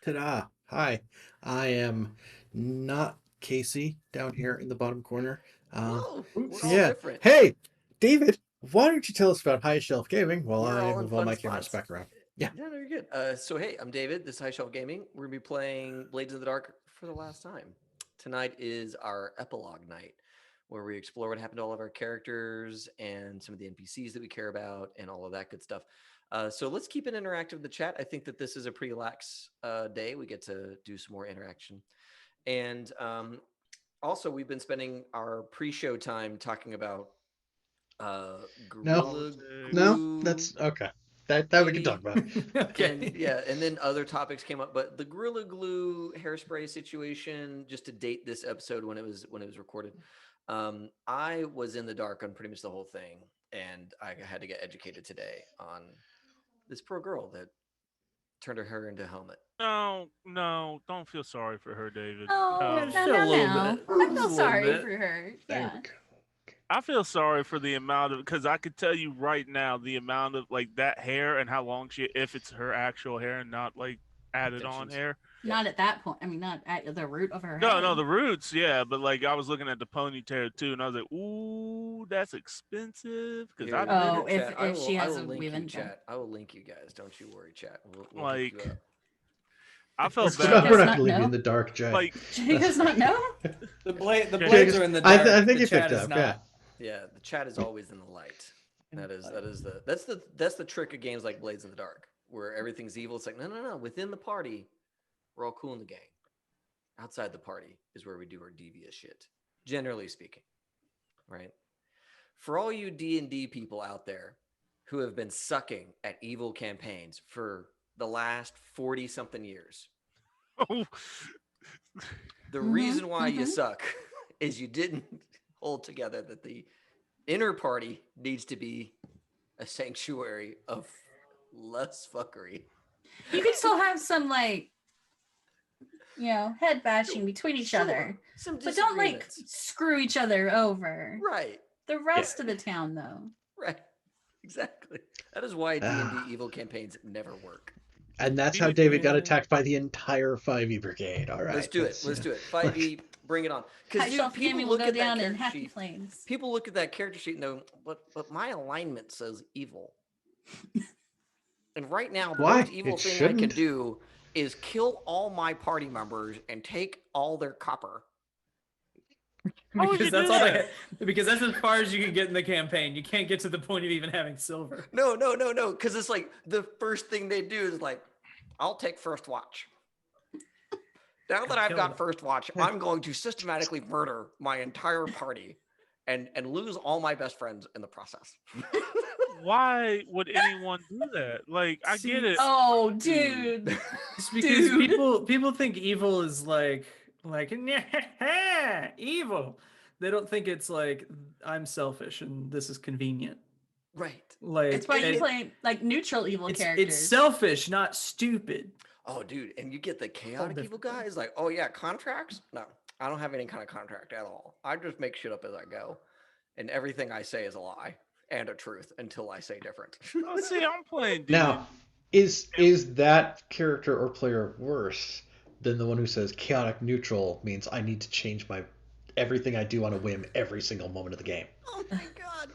Ta-da! Hi, I am not Casey down here in the bottom corner. No, we're So all Oops. yeah, different. hey, David, why don't you tell us about high shelf gaming while We're I all in move all fun my cameras spots. back around? Yeah. Yeah, no, you're good. So hey, I'm David. This is High Shelf Gaming. We're gonna be playing Blades in the Dark for the last time. Tonight is our epilogue night, where we explore what happened to all of our characters and some of the NPCs that we care about and all of that good stuff. So let's keep it interactive in the chat. I think that this is a pretty lax day. We get to do some more interaction, and also we've been spending our pre-show time talking about No, Gorilla no, Glue that's okay. That we can talk maybe. about. And Okay. yeah, and then other topics came up, but the Gorilla Glue hairspray situation, just to date this episode when it was recorded, I was in the dark on pretty much the whole thing, and I had to get educated today on this poor girl that turned her hair into a helmet. No, no, don't feel sorry for her, David. Yeah, No. just No, a no, little no. bit. I Just feel a little sorry bit. for her. There Yeah. we go. I feel sorry for the amount of because I could tell you right now the amount of like that hair and how long she if it's her actual hair and not like added on Extensions. hair. Yeah. Not at that point. I mean, not at the root of her No, no, head. the roots, yeah, but like I was looking at the ponytail too, and I was like, "Ooh, that's expensive." Because Here, I Oh, chat. I if will. she I has will a link you, weave-in tail. chat. I will link you guys. Don't you worry, chat. We'll hook you like up. I felt She bad. We're does not not gonna leave you in know. the dark, Jay. Like She does not know. The Yeah, Jay, blades just, are in the I dark. think The you picked chat is up. Yeah. not. Yeah, the chat is always in the light. That's the trick of games like Blades in the Dark, where everything's evil. It's like no. Within the party, we're all cool in the gang. Outside the party is where we do our devious shit. Generally speaking, right? For all you D&D people out there who have been sucking at evil campaigns for the last 40 something years, the reason why you Mm-hmm. suck is you didn't hold together that the inner party needs to be a sanctuary of less fuckery. You can still have some like, head bashing between each Sure, other, some but don't like disagreements. screw each other over. Right, The rest of the town, though. right, exactly. That is why D&D Ah. evil campaigns never work. And that's how you- David got attacked by the entire 5e brigade. All right. Let's do it. Let's do it. 5e, bring it on. High Because shelf people gaming will look go at that down in character happy sheet. flames. People look at that character sheet and go, but my alignment says evil. And right now, the Why? most evil It thing I can shouldn't. do is kill all my party members and take all their copper. How would Because you that's do all that? because that's as far as you can get in the campaign. You can't get to the point of even having silver. No. Because it's like the first thing they do is like, I'll take first watch. Now that I've Kill got them. first watch, I'm going to systematically murder my entire party and lose all my best friends in the process. Why would anyone do that? Like, I get it. Oh, dude. It's because Dude. people think evil is like evil. They don't think it's like I'm selfish and this is convenient. Right. Like It's why you it- play like neutral evil it's characters. selfish, not stupid. Oh, dude, and you get the chaotic evil different thing. guys like, oh yeah, contracts? No, I don't have any kind of contract at all. I just make shit up as I go, and everything I say is a lie and a truth until I say different. Oh, see, I'm playing D. Now, is that character or player worse than the one who says chaotic neutral means I need to change my everything I do on a whim every single moment of the game? Oh my god.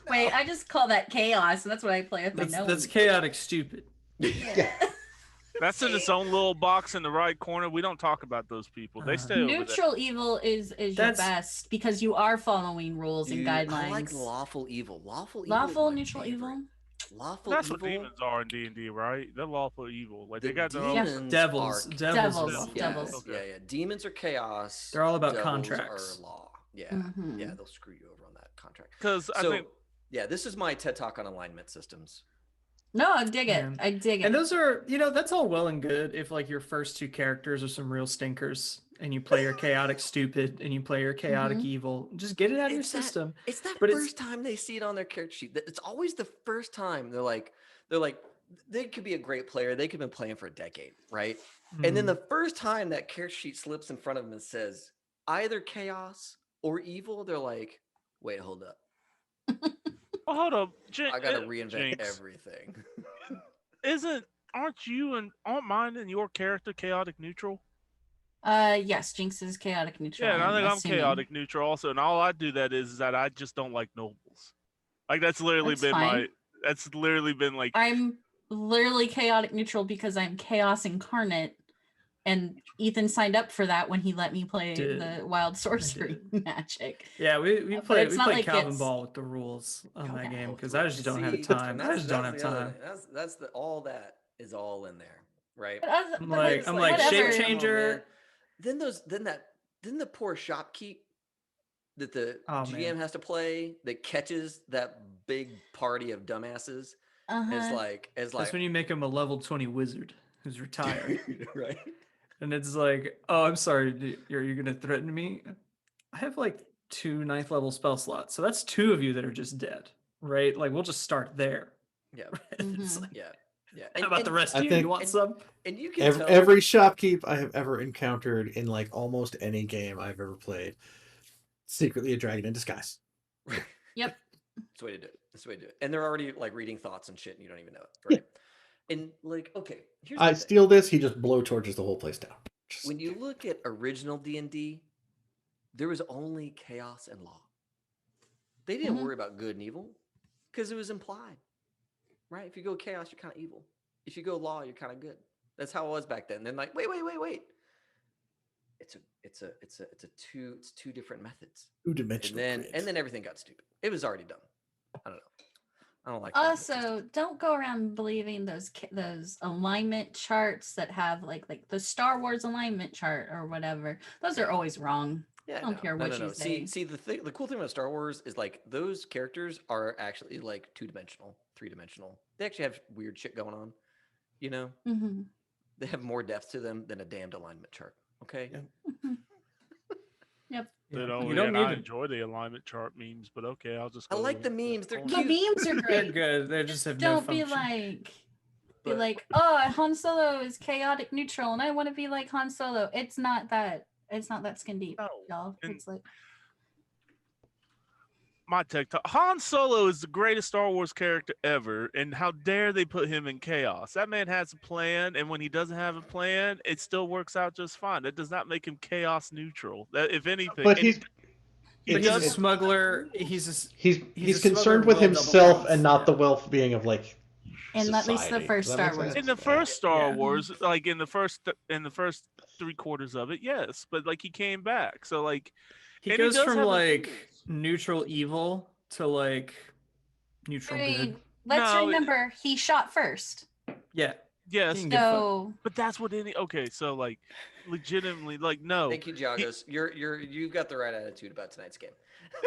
Wait, I just call that chaos, and that's what I play with my That's chaotic stupid. Yeah. That's in its own little box in the right corner. We don't talk about those people. They stay over there. Neutral evil is your That's- best because you are following rules and Dude, guidelines. I like lawful evil. Lawful evil. is Lawful my neutral favorite. evil. Lawful That's evil. what demons are in D&D, right? They're lawful evil. Like The they got their own. demons Devils. are Devils. Devils. Yeah, Devils. Okay. yeah. Demons are chaos. They're all about devils contracts. Are law. Yeah, Mhm. yeah. They'll screw you over on that contract. Because I So, think yeah, this is my TED talk on alignment systems. No, I dig it. Yeah. I dig it. And those are, that's all well and good if like your first two characters are some real stinkers and you play your chaotic stupid and you play your chaotic evil. Just get it out of your It's that- system. It's that But first time they see it on their character sheet. It's always the first time they're like, they could be a great player. They could have been playing for a decade, right? And then Mm. the first time that character sheet slips in front of them and says either chaos or evil, they're like, wait, hold up. well, hold up. I gotta reinvent Jinx, everything. Isn't aren't mine and your character chaotic neutral? Yes, Jinx is chaotic neutral. Yeah, and I think I'm assuming. chaotic neutral also, and all I do that is that I just don't like nobles. Like that's literally That's been fine. that's literally been like I'm literally chaotic neutral because I'm chaos incarnate, and Ethan signed up for that when he let me play Did. the wild sorcery magic. Yeah, we But played it's we not played like Calvin it's- Ball with the rules on that Okay. game because I just don't have See, time. and I just don't have that's the other time. thing. That's all that is all in there, right? But I'm but like it's I'm like whatever. shape oh, changer. man. Then the poor shopkeep that the Oh, GM man. has to play that catches that big party of dumbasses Uh-huh. as That's when you make him a level 20 wizard who's retired. right? And it's like, oh, I'm sorry, you're gonna threaten me? I have like 2 9th level spell slots, so that's 2 of you that are just dead, right? Like we'll just start there. Yeah, It's Mhm. like, yeah. how about the rest I of you? think- You want and- some? And you can tell Every shopkeep I have ever encountered in like almost any game I've ever played, secretly a dragon in disguise. Yep. That's the way to do it. That's the way to do it. And they're already like reading thoughts and shit, and you don't even know it, Yeah. right? And like, okay, here's I the thing. steal this, he just blow torches the whole place down. Just- When you look at original D&D, there was only chaos and law. They didn't Mhm. worry about good and evil because it was implied, right? If you go chaos, you're kind of evil. If you go law, you're kind of good. That's how it was back then. Then like, wait. It's two different methods. two-dimensional And grid. then everything got stupid. It was already done. I don't know. I don't like that. Also, don't go around believing those alignment charts that have like the Star Wars alignment chart or whatever. Those are always wrong. Yeah, I don't care what you say. See, the cool thing about Star Wars is like those characters are actually like 2-dimensional, 3-dimensional. They actually have weird shit going on. You know, Mhm. they have more depth to them than a damned alignment chart. Okay. Yeah. Mhm. Yep. They Yeah. don't, You don't and I need to. enjoy the alignment chart memes, but okay, I'll just I go like with the it. memes. They're Cool. The cute. memes are They're great. good. They just have no Don't be function. But- like, oh, Han Solo is chaotic neutral, and I want to be like Han Solo. It's not that skin deep, No, y'all. and- It's like My tech talk. Han Solo is the greatest Star Wars character ever, and how dare they put him in chaos? That man has a plan, and when he doesn't have a plan, it still works out just fine. That does not make him chaos neutral. That, if anything, But and he's But he's a it's- smuggler. He's he's he's a concerned smuggler with will double himself cross, and not the yeah. well-being of like in at least the society. first Does that Star make Wars. sense? in the first Star Yeah. Wars, like in the first 3/4 of it, yes, but like he came back, so like he and goes does from have the like tools. neutral evil to like neutral I mean, good. let's No, remember he shot first, Yeah. yes, He can give a fuck. so but that's what any okay. So like, legitimately, like no, Thank you, Jagos. You've got the right attitude about tonight's game.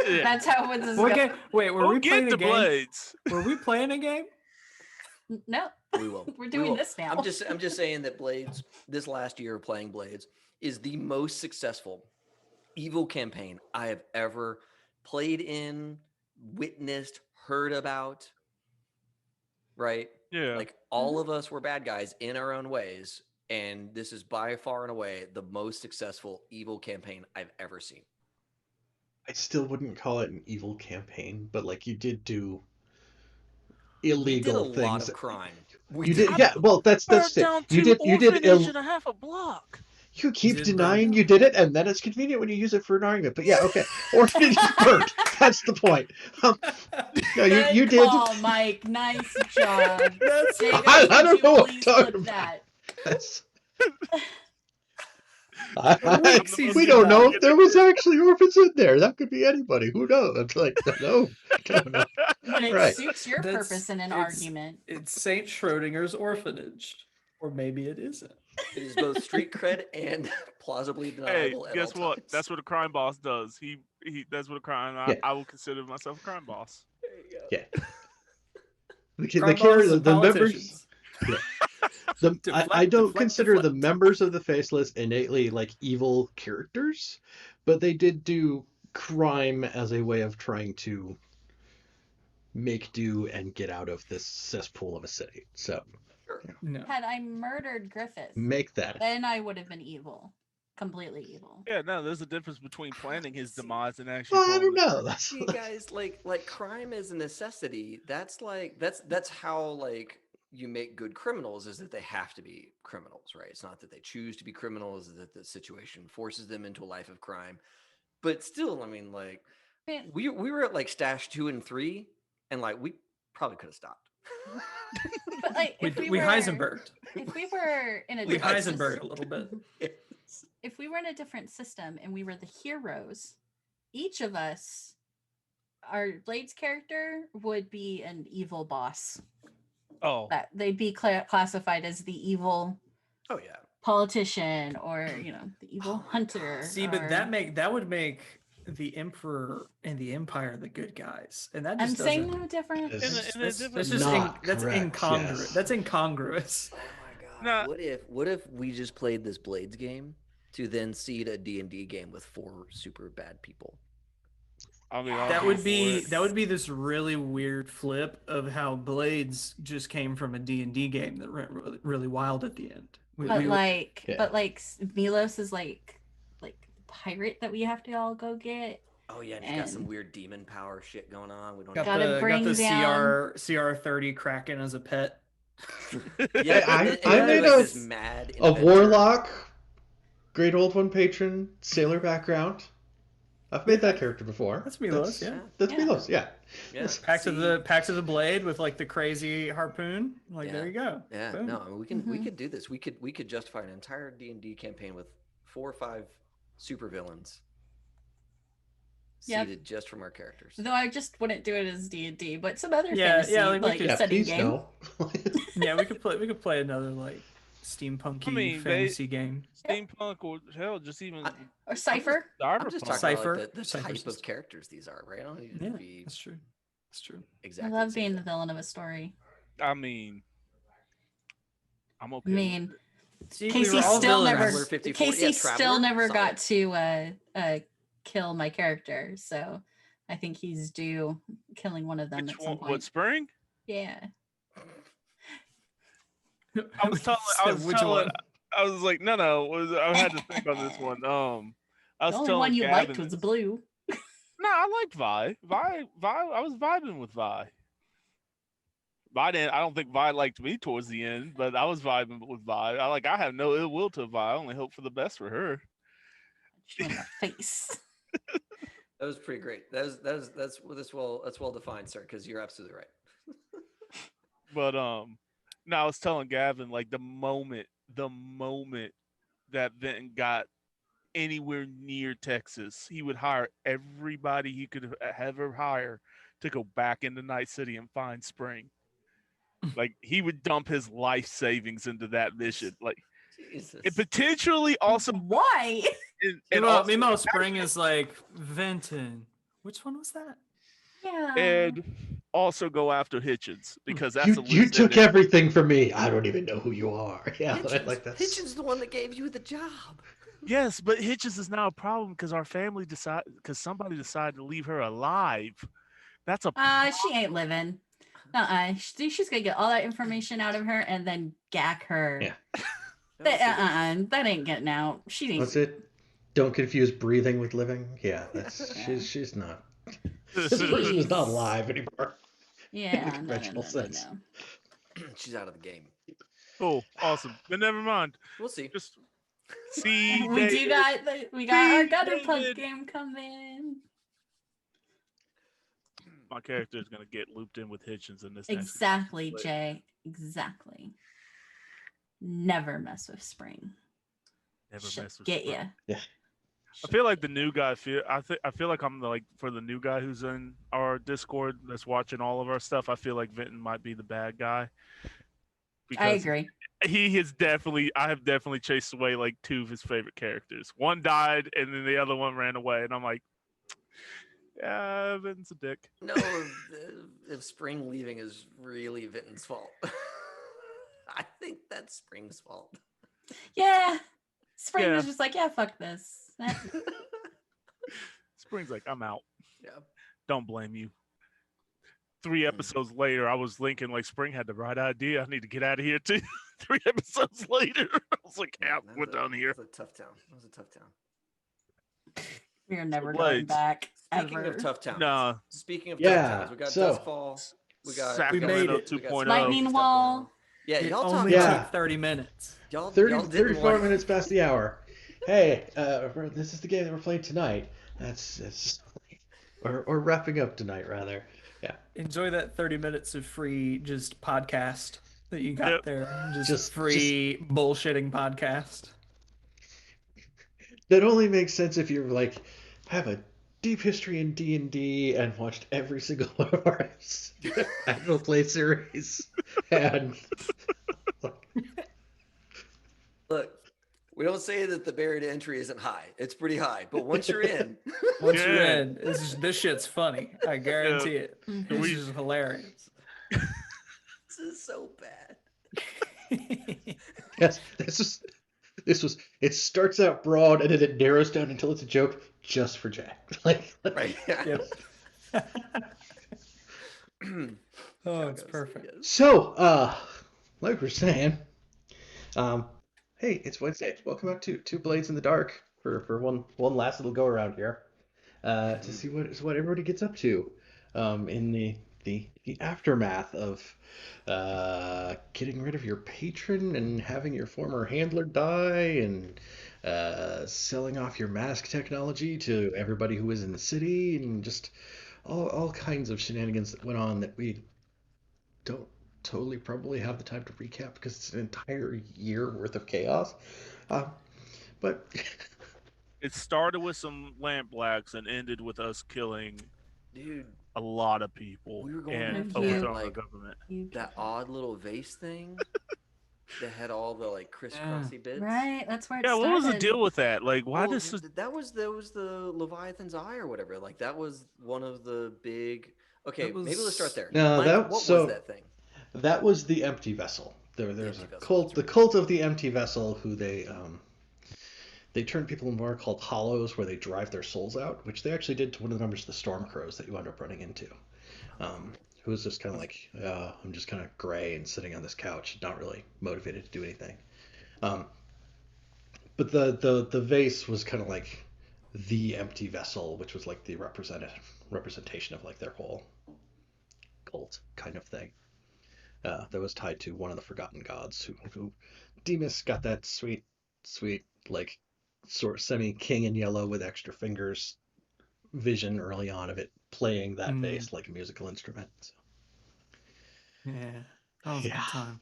yeah. that's how it was. What game? Wait, were We'll we get playing the a game? blades. Were we playing a game? No, We will. We're We doing will. this now. I'm just saying that Blades this last year playing Blades is the most successful evil campaign I have ever played in, witnessed, heard about. Right? Yeah, Like all of us were bad guys in our own ways, and this is by far and away the most successful evil campaign I've ever seen. I still wouldn't call it an evil campaign, but like you did do We did a illegal lot things. of crime. You did, yeah. Well, that's burnt it. down You two did orphanage and a half a block. You keep did burn denying down. you did it, and then it's convenient when you use it for an argument. But yeah, okay. Orphanage is burnt. That's the point. No, Good you did. call, Mike. Nice job. That's Jacob, I would don't you know what I'm please talking clip about. that? That's. weeks he's We don't know denying if there was actually orphans in there. That could be anybody. Who knows? It's like, no, no. When it Right. suits your That's- purpose in an it's- argument. It's Saint Schrodinger's orphanage, or maybe it isn't. It is both street cred and plausibly Hey, deniable at guess all what? times. That's what a crime boss does. He that's what a crime. Yeah. I will consider myself a crime boss. There you go. Yeah. The Crime care, bosses and the members. politicians. I Deflect, don't deflect, consider the deflect. members of the Faceless innately like evil characters, but they did do crime as a way of trying to make do and get out of this cesspool of a city. So No. Had I murdered Griffith, make that. then I would have been evil. Completely evil. Yeah, no, there's a difference between planning his demise and actually. Well, I pulling don't the know. That's See, guys, like crime is a necessity. That's how like you make good criminals is that they have to be criminals, right? It's not that they choose to be criminals, it's that the situation forces them into a life of crime. But still, I mean, like, Man, we were at like stash 2 and 3, and like we probably could have stopped. but like We, if we we were Heisenberged. if we were in a We different Heisenberged a little bit. if we were in a different system and we were the heroes, each of us, our Blade's character would be an evil boss. Oh, That they'd be classified as the evil Oh yeah. politician, or the evil Oh my God. hunter. See, but or- that would make the Emperor and the Empire the good guys, and that I'm just saying doesn't. no different. Is- in a That's different. just Not that's correct, incongruous. yes. That's incongruous. Oh my God. Nah. What if we just played this Blades game to then seed a D&D game with 4 super bad people? I mean, I'll That be would for be it. this really weird flip of how Blades just came from a D&D game that went really wild at the end. But like, Yeah. Milos is like pirate that we have to all go get. Oh yeah, and he's got some And- weird demon power shit going on. We don't got Gotta the bring down- CR30 Kraken as a pet. Yeah, I- and I then made like a- this mad A inventor. warlock, great old one patron, sailor background. I've made that character before. That's Milos, yeah. That's Yeah. Milos, yeah. Yeah. Packs of see? the Blade with like the crazy harpoon. Like Yeah. there you go. Yeah, Boom. no, I mean, we Mhm. could do this. We could justify an entire D&D campaign with 4 or 5 supervillains Yep. seeded just from our characters. Though I just wouldn't do it as D&D, but some other Yeah, fantasy yeah, like we like could- Yeah, setting please game. no. Yeah, we could play another like steampunky I mean, fantasy game. Steampunk or hell, just even Or Cypher. I'm just cyberpunk. talking Cypher. about like the Cypher's type of just- characters these are, right? I don't need Yeah, to be that's true. That's true. exactly. I love the same being the thing. villain of a story. I mean, I'm okay. I mean, See, we Casey were all still villains. never Traveler 54, Casey yeah, still Traveler, never solid. got to kill my character, so I think he's due killing one of them Which at some one? point. What spring? Yeah. I was telling. I was Which telling. one? I was like, no. I had to think on this one. I was The only telling one you Gavin liked was this. blue. No, I liked Vi. I was vibing with Vi. Vi didn't. I don't think Vi liked me towards the end, but I was vibing with Vi. I have no ill will to Vi. I only hope for the best for her. Shoot in the face. That was pretty great. That's well defined, sir, because you're absolutely right. But no, I was telling Gavin like the moment that Vinton got anywhere near Texas, he would hire everybody he could ever hire to go back into Night City and find Spring. Like he would dump his life savings into that mission. Like Jesus. it potentially also Why? and also- Mimo Spring is like Venton. Which one was that? Yeah. and also go after Hitchens because that's a You loose took ending. everything from me. I don't even know who you are. Yeah, like that's. Hitchens the one that gave you the job. Yes, but Hitchens is now a problem because somebody decided to leave her alive. That's a She ain't living. She's gonna get all that information out of her and then gack her. Yeah. That ain't getting out. She ain't. What's it? Don't confuse breathing with living. Yeah, that's she's not. She's not alive anymore. Yeah, no, conventional sense. She's out of the game. cool, awesome. But never mind. We'll see. Just see. We David. we got our See, gutter punk David. game coming. My character is gonna get looped in with Hitchens in this. next Exactly, play. Jay. Exactly. Never mess with Spring. Never She'll mess with get Spring. you. I feel like the new guy. I feel like I'm for the new guy who's in our Discord that's watching all of our stuff. I feel like Vinton might be the bad guy. I agree. I have definitely chased away like 2 of his favorite characters. One died, and then the other one ran away, and I'm like, yeah, Vinton's a dick. No, if Spring leaving is really Vinton's fault. I think that's Spring's fault. Yeah. Spring Yeah. was just like, yeah, fuck this. Spring's like, I'm out. Yeah. Don't blame you. 3 episodes later, I was linking like Spring had the right idea. I need to get out of here too. 3 episodes later, I was like, yeah, we're done here. That's a tough town. That was a tough town. We are never Blades. going back. Speaking ever. of tough towns. Nah, Speaking of Yeah, tough towns, we got so- Duskfall. We got Sacramento made it. 2.0. Lightning stuff Wall. going on. Yeah, It y'all only talk. Yeah. took 30 minutes. Y'all 30, didn't 34 like. minutes past the hour. Hey, this is the game that we're playing tonight. That's or wrapping up tonight rather. Yeah. Enjoy that 30 minutes of free just podcast that you got Yep. there. Just Just free bullshitting podcast. that only makes sense if you're like have a deep history in D&D and watched every single one of our actual play series and Look, we don't say that the barrier to entry isn't high. It's pretty high, but once you're in, Once you're Yeah. in, this shit's funny. I guarantee it. Mhm. This We- is hilarious. this is so bad. yes, this was it starts out broad and then it narrows down until it's a joke just for Jack. Like Right? Yeah. Yep. Oh, it's Chagos, perfect. yes. so like we're saying, hey, it's Wednesday. Welcome back to Two Blades in the Dark for one last little go around here. To see what everybody gets up to in the aftermath of getting rid of your patron and having your former handler die and selling off your mask technology to everybody who was in the city and just all kinds of shenanigans that went on that we don't totally probably have the time to recap because it's an entire year worth of chaos. But It started with some lamp blacks and ended with us killing Dude, a lot of people We were going and into overthrowing like, the government. that odd little vase thing that had all the like crisscrossy bits. Right, that's where it Yeah, started. what was the deal with that? Like, why Well, this? that was the Leviathan's Eye or whatever. Like that was one of the big. Okay, That maybe let's start was- there. No, Mike, that- what so- was that thing? that was the empty vessel. There's empty a vessel, cult, that's the right. cult of the empty vessel, who they turn people into what are called hollows, where they drive their souls out, which they actually did to one of the members of the Storm Crows that you end up running into, who was just kind of like, I'm just kind of gray and sitting on this couch, not really motivated to do anything. But the vase was kind of like the empty vessel, which was like the representation of like their whole cult kind of thing. That was tied to one of the forgotten gods who Demas got that sweet like sort of semi king in yellow with extra fingers vision early on of it playing that bass like a musical instrument. So, Yeah. That was a Yeah. good time.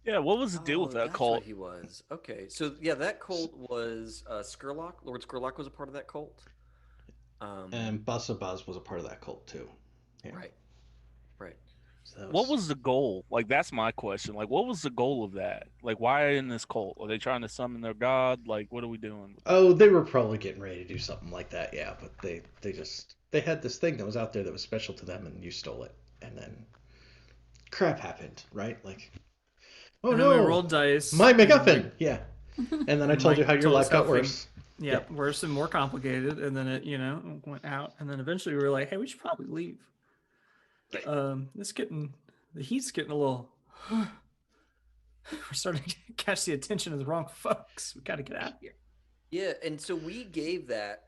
Yeah, what was the deal with that that's cult? what he was. Okay, so yeah, that cult was Skurlock. Lord Skurlock was a part of that cult. And Basabaz was a part of that cult too. Yeah. Right. So that What was the goal? Like, that's my question. Like, what was the goal of that? Like, why in this cult? Are they trying to summon their god? Like, what are we doing? Oh, they were probably getting ready to do something like that, yeah. But they had this thing that was out there that was special to them, and you stole it, and then crap happened, right? Like, oh And then no, we rolled dice. my and MacGuffin, Mike- yeah. And then I and told you Mike how your told life us how got worse. Yeah, worse and more complicated. And then it, went out. And then eventually we were like, hey, we should probably leave. Right. The heat's getting a little. We're starting to catch the attention of the wrong folks. We got to get out of here. Yeah, and so we gave that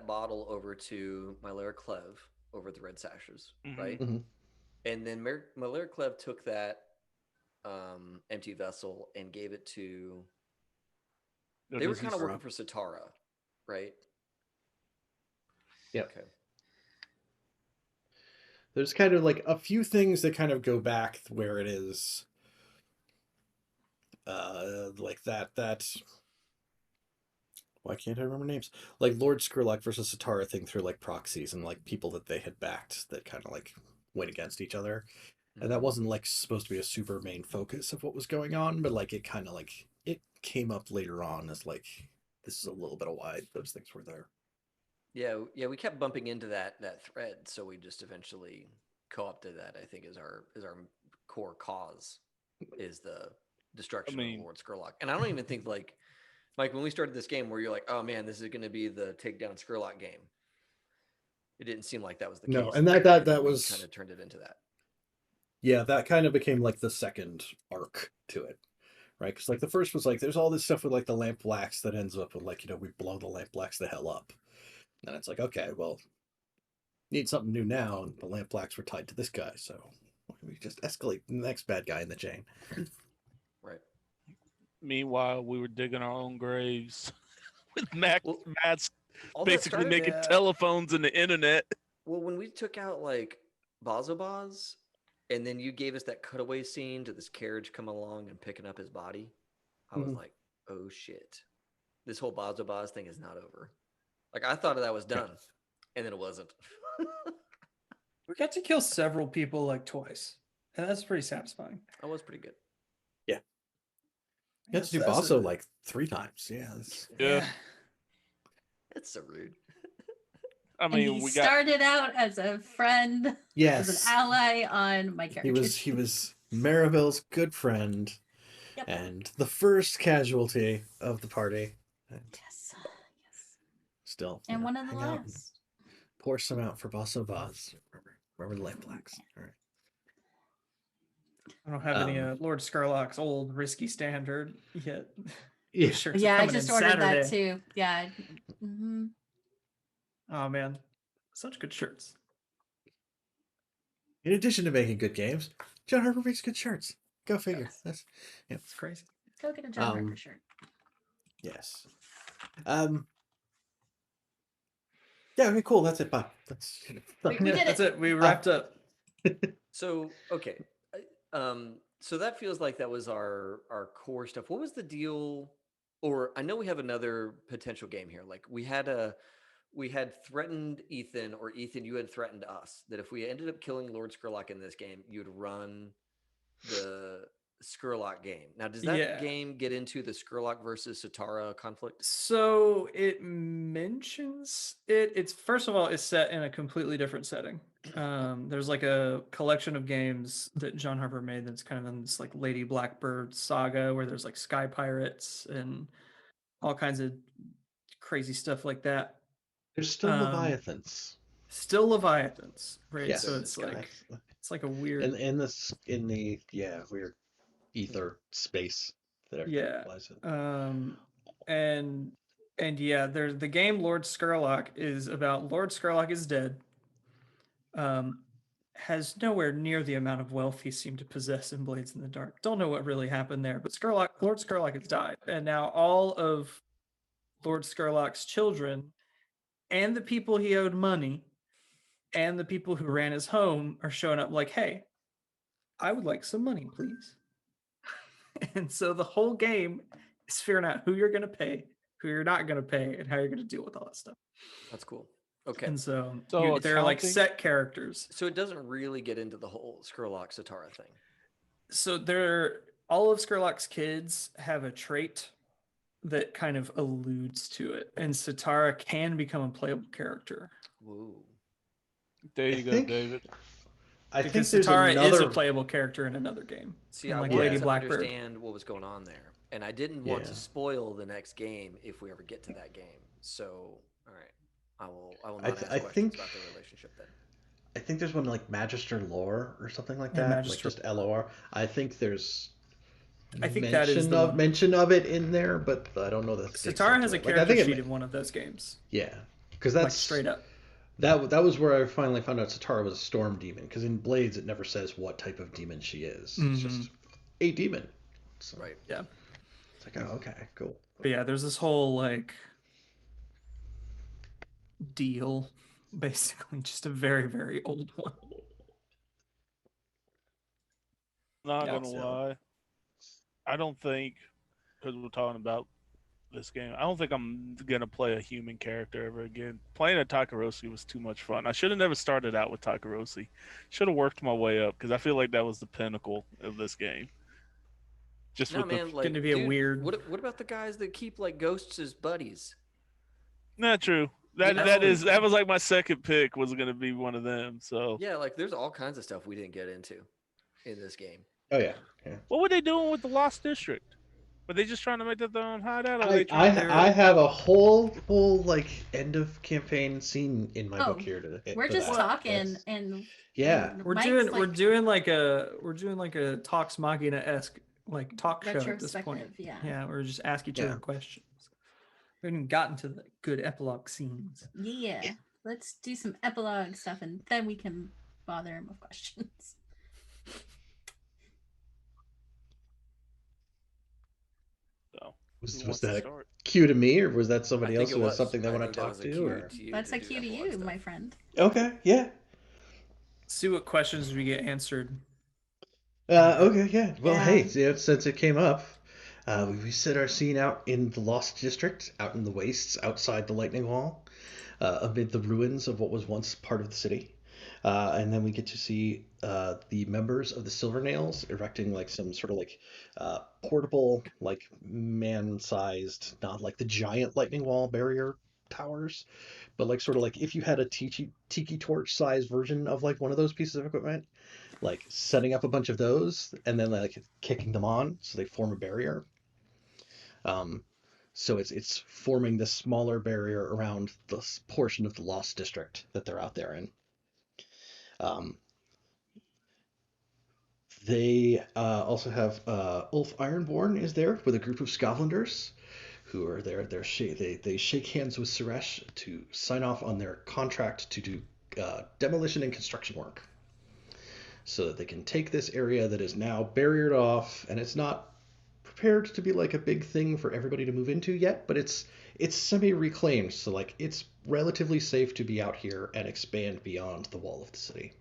bottle over to Mylera Clev over at the Red Sashes, Mhm. right? Mhm. And then Mylera Clev took that empty vessel and gave it to. They were kind of working for Satara, right? Yep. Okay. There's kind of like a few things that kind of go back where it is like that why can't I remember names? Like Lord Skurlock versus Satara thing through like proxies and like people that they had backed that kind of like went against each other. And that wasn't like supposed to be a super main focus of what was going on, but like it kind of like it came up later on as like this is a little bit of why those things were there. Yeah, we kept bumping into that thread, so we just eventually co-opted that. I think is our core cause is the destruction of Lord Skurlock. And I don't even think like Mike, when we started this game, where you're like, oh man, this is going to be the takedown Skurlock game. It didn't seem like that was the case. No, and that was kind of turned it into that. Yeah, that kind of became like the second arc to it, right? Because like the first was like there's all this stuff with like the lamp blacks that ends up with like we blow the lamp blacks the hell up, and it's like okay, well, need something new now, and the lamp blacks were tied to this guy, so We just escalate the next bad guy in the chain. Right. Meanwhile, we were digging our own graves with Well, Matt's all that basically started. making telephones and the internet. Well, when we took out like Bazobaz, and then you gave us that cutaway scene to this carriage coming along and picking up his body, I was Mhm. like, oh shit, this whole Bazobaz thing is not over. Like I thought that was done, and then it wasn't. We got to kill several people like twice, and that's pretty satisfying. That was pretty good. You had to do That's Basso like 3 times. Yeah. Yeah. It's so rude. I And mean, he we got started out as a friend, as Yes. an ally on my character. He was Maribel's good friend Yep. and the first casualty of the party. And Yes. Yes. still. And you know, one of the hang out and last. pour some out for Basso Vaz. Remember the life blacks. All right. I don't have any Lord Scarlock's old risky standard yet. Yeah. Those shirts are Yeah, I coming just in ordered that Saturday. too. Yeah. Hmm. Oh man, such good shirts. In addition to making good games, John Harper makes good shirts. Go figure. Yes. That's It's crazy. Go get a John Harper shirt. yes. Yeah, okay, cool. That's it. Bye. That's We did That's it. it. We wrapped up. So okay, so that feels like that was our core stuff. What was the deal? Or I know we have another potential game here. Like we had threatened Ethan, or Ethan, you had threatened us that if we ended up killing Lord Skurlock in this game, you'd run the Skurlock game. Now, does that Yeah. game get into the Skurlock versus Satara conflict? So it mentions it. It's first of all, it's set in a completely different setting. There's like a collection of games that John Harper made that's kind of in this like Lady Blackbird saga where there's like sky pirates and all kinds of crazy stuff like that. There's still Um, Leviathans. Still Leviathans, right? Yes. So it's like it's like a weird in the weird ether space that everything yeah. flies in. And yeah, there's the game Lord Skurlock is about Lord Skurlock is dead. Has nowhere near the amount of wealth he seemed to possess in Blades in the Dark. Don't know what really happened there, but Lord Skurlock has died, and now all of Lord Skurlock's children and the people he owed money and the people who ran his home are showing up like, hey, I would like some money, please. And so the whole game is figuring out who you're going to pay, who you're not going to pay, and how you're going to deal with all that stuff. That's cool. Okay. And so, So they're like accounting? set characters. So it doesn't really get into the whole Skurlock Satara thing. So they're all of Skurlock's kids have a trait that kind of alludes to it, and Satara can become a playable character. Whoa. There you I go, think- David. I think Because there's Satara is another. a playable character in another game. See, And I like wanted Lady to Blackbird. understand what was going on there, and I didn't want to Yeah. spoil the next game if we ever get to that game. So, all right, I will I not th- ask I questions think- about the relationship then. I think there's one like Magister Lore or something like Yeah, that, like Magister just LOR. I think there's I think that is the one. mention of it in there, but I don't know that. Satara has a character sheet in one of those games. Yeah, because Like that's straight up. That was where I finally found out Satara was a storm demon. Because in Blades, it never says what type of demon she is. It's just a demon. So Right. Yeah. it's like, oh, okay, cool. But yeah, there's this whole like deal, basically, just a very, very old one. Not Yeah, gonna so- lie. I don't think, because we're talking about this game, I don't think I'm gonna play a human character ever again. Playing a Takaroshi was too much fun. I should have never started out with Takaroshi. Should have worked my way up because I feel like that was the pinnacle of this game. Just No, with man, the like, Gonna be a dude, weird- What about the guys that keep like ghosts as buddies? not true. That Yeah. that was like my second pick was gonna be one of them. So Yeah, like there's all kinds of stuff we didn't get into in this game. Oh yeah. what were they doing with the Lost District? Were they just trying to make that their own hideout? Or were I, they trying to... I have a whole like end of campaign scene in my Oh, book here today. We're for just that. talking, Yes. and Yeah. and We're Mike's doing like like a Talks Machina-esque like talk show at this point. retrospective. Yeah. Yeah, we're just ask each Yeah. other questions. We haven't gotten to the good epilogue scenes. Yeah. Let's do some epilogue stuff, and then we can bother him with questions. So, Was who wants that to a start? cue to me, or was that I somebody think else it who has was. something they I want to think that talk was a to? cue Or... to you. That's to a do cue to epilogue you, stuff. my friend. Okay, yeah. See what questions we get answered. Okay, yeah. Well, hey, Yeah. since it came up, we set our scene out in the Lost District, out in the wastes, outside the Lightning Wall, amid the ruins of what was once part of the city. And then we get to see the members of the Silvernails erecting like some sort of like portable, like man-sized, not like the giant Lightning Wall barrier towers, but like sort of like if you had a tiki torch size version of like one of those pieces of equipment, like setting up a bunch of those and then like kicking them on so they form a barrier. Um, so it's forming this smaller barrier around this portion of the Lost District that they're out there in. Um, they also have Ulf Ironborn is there with a group of Scotlanders who are there. They shake hands with Suresh to sign off on their contract to do demolition and construction work, so that they can take this area that is now barriered off, and it's not prepared to be like a big thing for everybody to move into yet, but it's semi-reclaimed, so like it's relatively safe to be out here and expand beyond the wall of the city,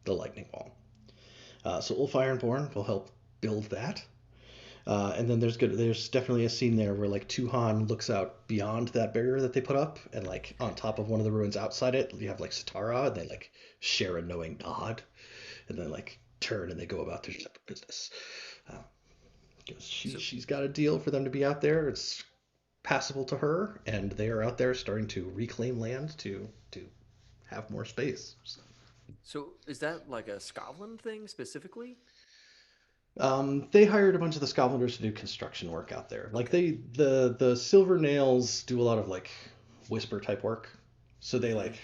the Lightning Wall. So Ulf Ironborn will help build that. And then there's definitely a scene there where like Tuhan looks out beyond that barrier that they put up, and like on top of one of the ruins outside it, you have like Satara, and they like share a knowing nod, and then like turn and they go about their separate business. Because she's got a deal for them to be out there. It's passable to her, and they are out there starting to reclaim land to have more space. So is that like a Scotland thing specifically? They hired a bunch of the Scotlanders to do construction work out there. Like Okay. the Silver Nails do a lot of like whisper type work. So they like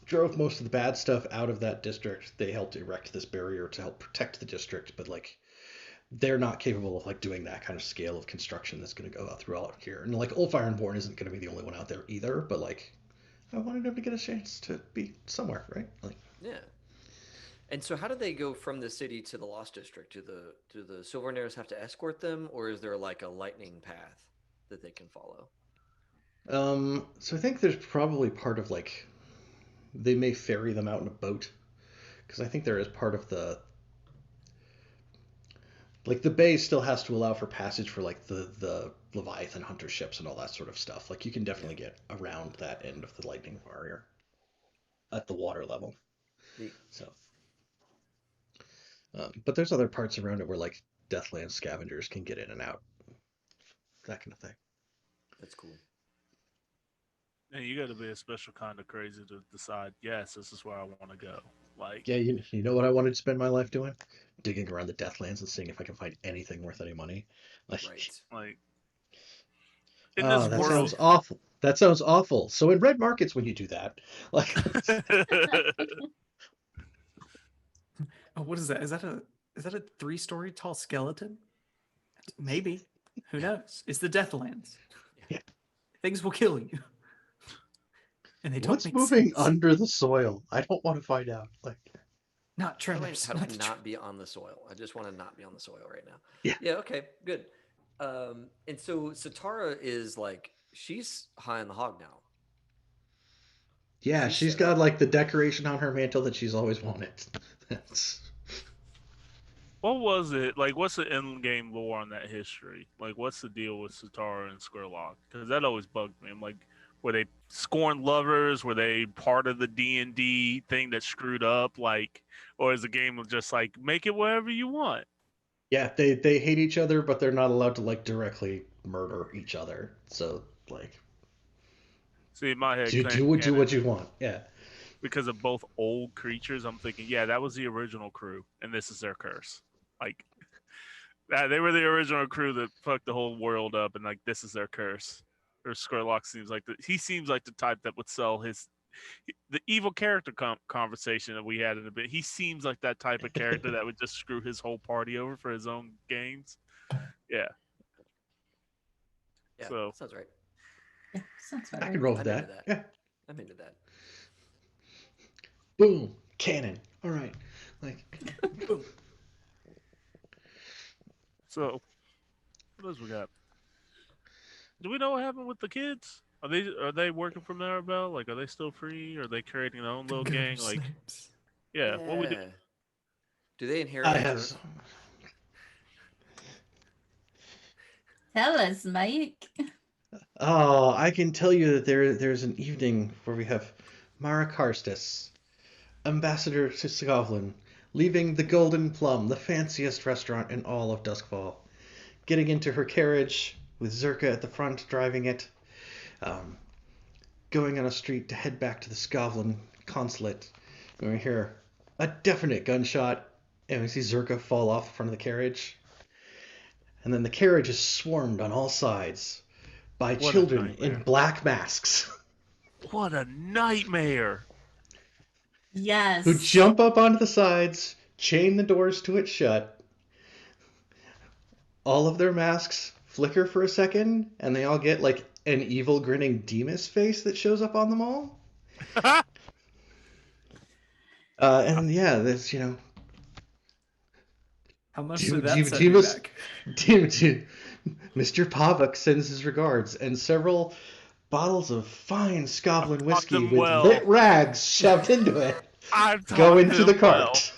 drove most of the bad stuff out of that district. They helped erect this barrier to help protect the district, but like they're not capable of like doing that kind of scale of construction that's going to go out throughout here. And like Ulf Ironborn isn't going to be the only one out there either, but like I wanted him to get a chance to be somewhere, right? Like Yeah. And so how do they go from the city to the Lost District? Do the Silvernares have to escort them, or is there like a lightning path that they can follow? so I think there's probably part of like they may ferry them out in a boat, because I think there is part of the like the bay still has to allow for passage for like the Leviathan hunter ships and all that sort of stuff. Like you can definitely get around that end of the lightning barrier at the water level. Neat. So, but there's other parts around it where like Deathland scavengers can get in and out, that kind of thing. That's cool. And you got to be a special kind of crazy to decide, yes, this is where I want to go. Like, Yeah, you know what I wanted to spend my life doing? Digging around the Deathlands and seeing if I can find anything worth any money. Like, Right. in oh, this that world, sounds awful. That sounds awful. So in red markets, when you do that, like, Oh, what is that? Is that a 3-story tall skeleton? Maybe. Who knows? It's the Deathlands. Yeah. Things will kill you. And they don't what's make moving sense. under the soil? I don't want to find out. Like, Not How do I, tremors. how do I Not the not be on the soil? I just want to not be on the soil right now. Yeah. Yeah. Okay. Good. And so Satara is like she's high on the hog now. yeah, She's she's set got up. like the decoration on her mantle that she's always wanted. That's what was it? Like, what's the end game lore on that history? Like, what's the deal with Satara and Skurlock? Because that always bugged me. I'm like, were they scorned lovers? Were they part of the D&D thing that screwed up? Like, or is the game of just like, make it wherever you want? yeah, they hate each other, but they're not allowed to like directly murder each other. So like, See, in my head, do what you want. Yeah. because of both old creatures, I'm thinking, yeah, that was the original crew, and this is their curse. Like, they were the original crew that fucked the whole world up, and like, this is their curse. Or Skurlock seems like he seems like the type that would sell the evil character conversation that we had in a bit. He seems like that type of character that would just screw his whole party over for his own gains. Yeah. Yeah. So Sounds right. Yeah, sounds about I can right. roll with I'm into that. that. Yeah. I'm into that. Boom. Cannon. All right. Like, Boom. So, what else we got? Do we know what happened with the kids? Are they working from there, Bell? Like, are they still free? Are they creating their own little gang? Like, Snipes. yeah, what we do? Do they inherit I the have. turf? Tell us, Mike. Oh, I can tell you that there's an evening where we have Mara Karstis, ambassador to Scotland, leaving the Golden Plum, the fanciest restaurant in all of Duskfall, getting into her carriage with Zerka at the front driving it, um, going on a street to head back to the Scotland consulate. And we hear a definite gunshot, and we see Zerka fall off the front of the carriage. And then the carriage is swarmed on all sides by What a children in nightmare. black masks What a nightmare! Yes. who jump up onto the sides, chain the doors to it shut. All of their masks flicker for a second, and they all get like an evil grinning Demas face that shows up on them all. And yeah, that's How much Dem- did that Dem- set you Demas- back? Mr. Pavuk sends his regards, and several bottles of fine Scotland whiskey them with well. lit rags shoved into it I go taught into the them well. cart.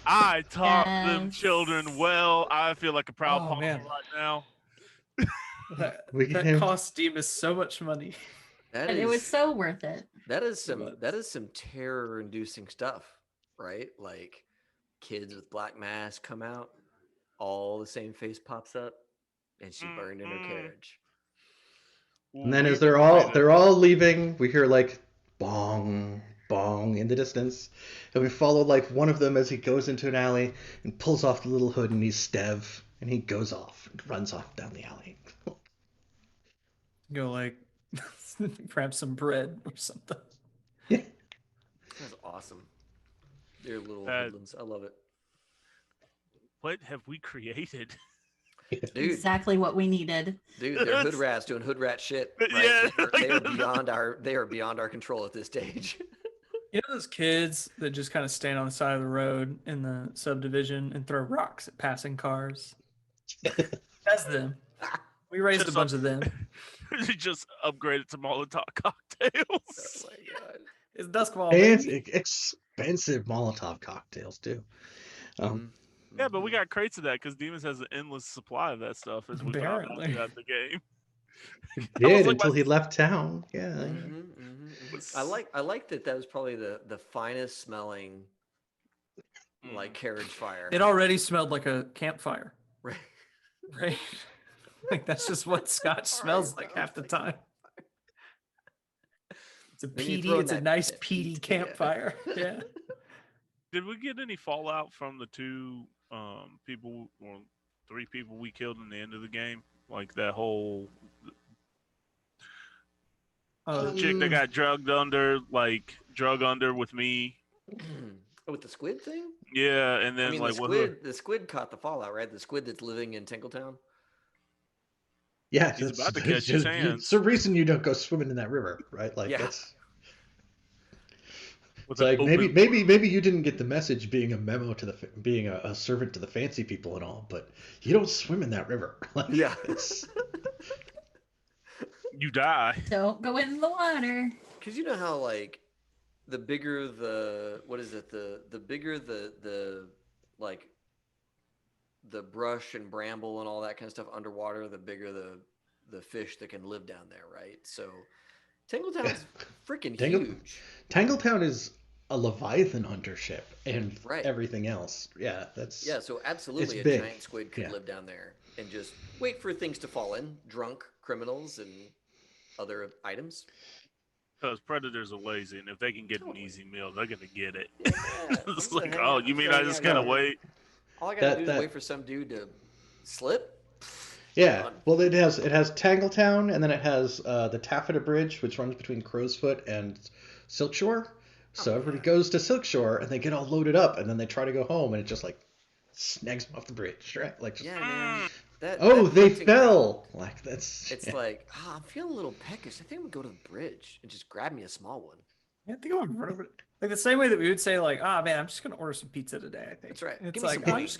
I taught them Yes. children well. I feel like a proud Oh, papa man. right now. We can That have- cost Demas so much money. That And is it was so worth it. that is some was. that is some terror-inducing stuff, right? Like kids with black masks come out, all the same face pops up, and she burned in her Mhm. carriage. And then We as they're all leaving, we hear like bong bong in the distance, and we follow like one of them as he goes into an alley and pulls off the little hood and he's Stev, and he goes off and runs off down the alley. Go like grab some bread or something. That's awesome. They're little hoodlums. I love it. What have we created? Dude, Exactly what we needed. Dude, they're hood rats doing hood rat shit. Right? Yeah. They are beyond our control at this stage. You know those kids that just kind of stand on the side of the road in the subdivision and throw rocks at passing cars? That's them. We raised a Just bunch of them. Just upgraded to Molotov Oh cocktails. my god. It's Duskfall. And baby. expensive Molotov cocktails too. Yeah, but we got crates of that because Demons has an endless supply of that stuff as we found out Apparently. throughout the game. He That was did like until my- he left town. Yeah. I like that was probably the finest smelling like carriage fire. It already smelled like a campfire, Right. right? Like that's just what Scotch smells like half the time. It's a Then you peaty. throw It's a that- nice that peaty peat, yeah. campfire. Yeah. Did we get any fallout from the two people or 3 people we killed in the end of the game? Like that whole Oh, chick that got drug under with me. With the squid thing? Yeah, and then I mean, like the squid caught the fallout, right? The squid that's living in Tinkletown. Yeah, He's that's about to catch his hands. It's the reason you don't go swimming in that river, right? Like Yeah. that's with it's an like open- maybe you didn't get the message being a memo to being a servant to the fancy people and all, but you don't swim in that river. Like, Yeah. it's- you die. Don't go in the water. Because you know how like the bigger the the bigger the like the brush and bramble and all that kind of stuff underwater, the bigger the fish that can live down there, right? So Tingletown's freaking Tangle- huge. Tangletown is a Leviathan hunter ship and Right. everything else. Yeah, that's Yeah, so absolutely a big. giant squid could Yeah. live down there and just wait for things to fall in, drunk criminals and other items. Because predators are lazy, and if they can get an easy meal, they're gonna get it. Yeah, It's I'm like, gonna oh, hang you out- mean I'm I gonna just hang gotta out. wait? All I gotta That- do is that- wait for some dude to slip. Yeah, Done. well, it has Tangletown, and then it has the Taffeta Bridge, which runs between Crowsfoot and Silkshore. So Oh, everybody yeah. goes to Silkshore, and they get all loaded up, and then they try to go home, and it just like snags them off the bridge, right? Like, just, Yeah, man. oh, that they hunting fell. ground, Like that's It's yeah. like, I'm feeling a little peckish. I think I'm gonna go to the bridge and just grab me a small one. Yeah, I think I'm run over. Like the same way that we would say, like, man, I'm just gonna order some pizza today. I think That's right. It's Give me like some I'm just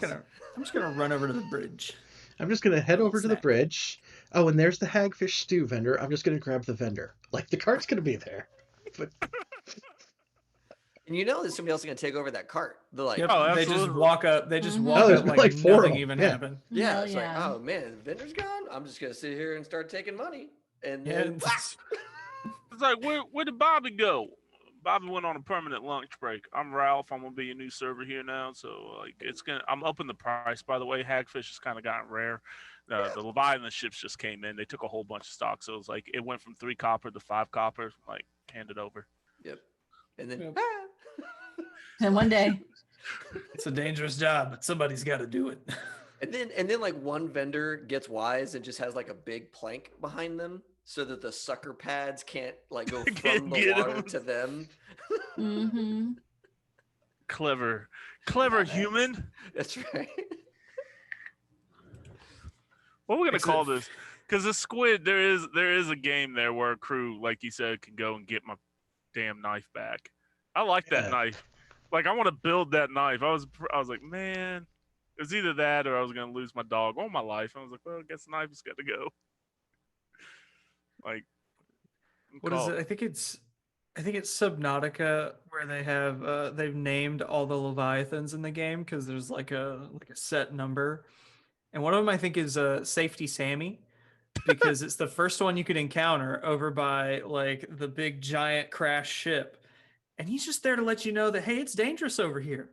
wings." gonna run over to the bridge. I'm just gonna head Little over to the snack. bridge. Oh, and there's the hagfish stew vendor. I'm just gonna grab the vendor. Like the cart's gonna be there. But And you know there's somebody else going to take over that cart. They're like, Yep, Oh, they just absolutely. walk up. They just Mhm. walk oh, there's up been like like four of nothing them. even Yeah. happened. yeah, Hell it's like, oh man, the vendor's gone. I'm just going to sit here and start taking money. And Yeah, then, It's like, where did Bobby go? Bobby went on a permanent lunch break. I'm Ralph. I'm gonna be your new server here now. So like, I'm upping the price. By the way, hagfish has kind of gotten rare. The Leviathan ships just came in. They took a whole bunch of stock. So it was like it went from 3 copper to 5 copper. Like, hand it over. yep. And then, Yep. And one day. It's a dangerous job, but somebody's got to do it. and then like one vendor gets wise and just has like a big plank behind them so that the sucker pads can't like go from the Get water 'em. to them. Mm-hmm. Clever Nice. human. That's right. What are we gonna Except- call this? Because the squid, there is a game there where a crew, like you said, can go and get my damn knife back. I like that Yeah. knife. Like, I want to build that knife. I was like, man, it was either that or I was gonna lose my dog or my life. I was like, well, I guess the knife has got to go. Like, What is it? I think it's Subnautica where they have they've named all the Leviathans in the game because there's like a set number. And one of them I think is Safety Sammy because it's the first one you could encounter over by like the big giant crash ship. And he's just there to let you know that hey, it's dangerous over here.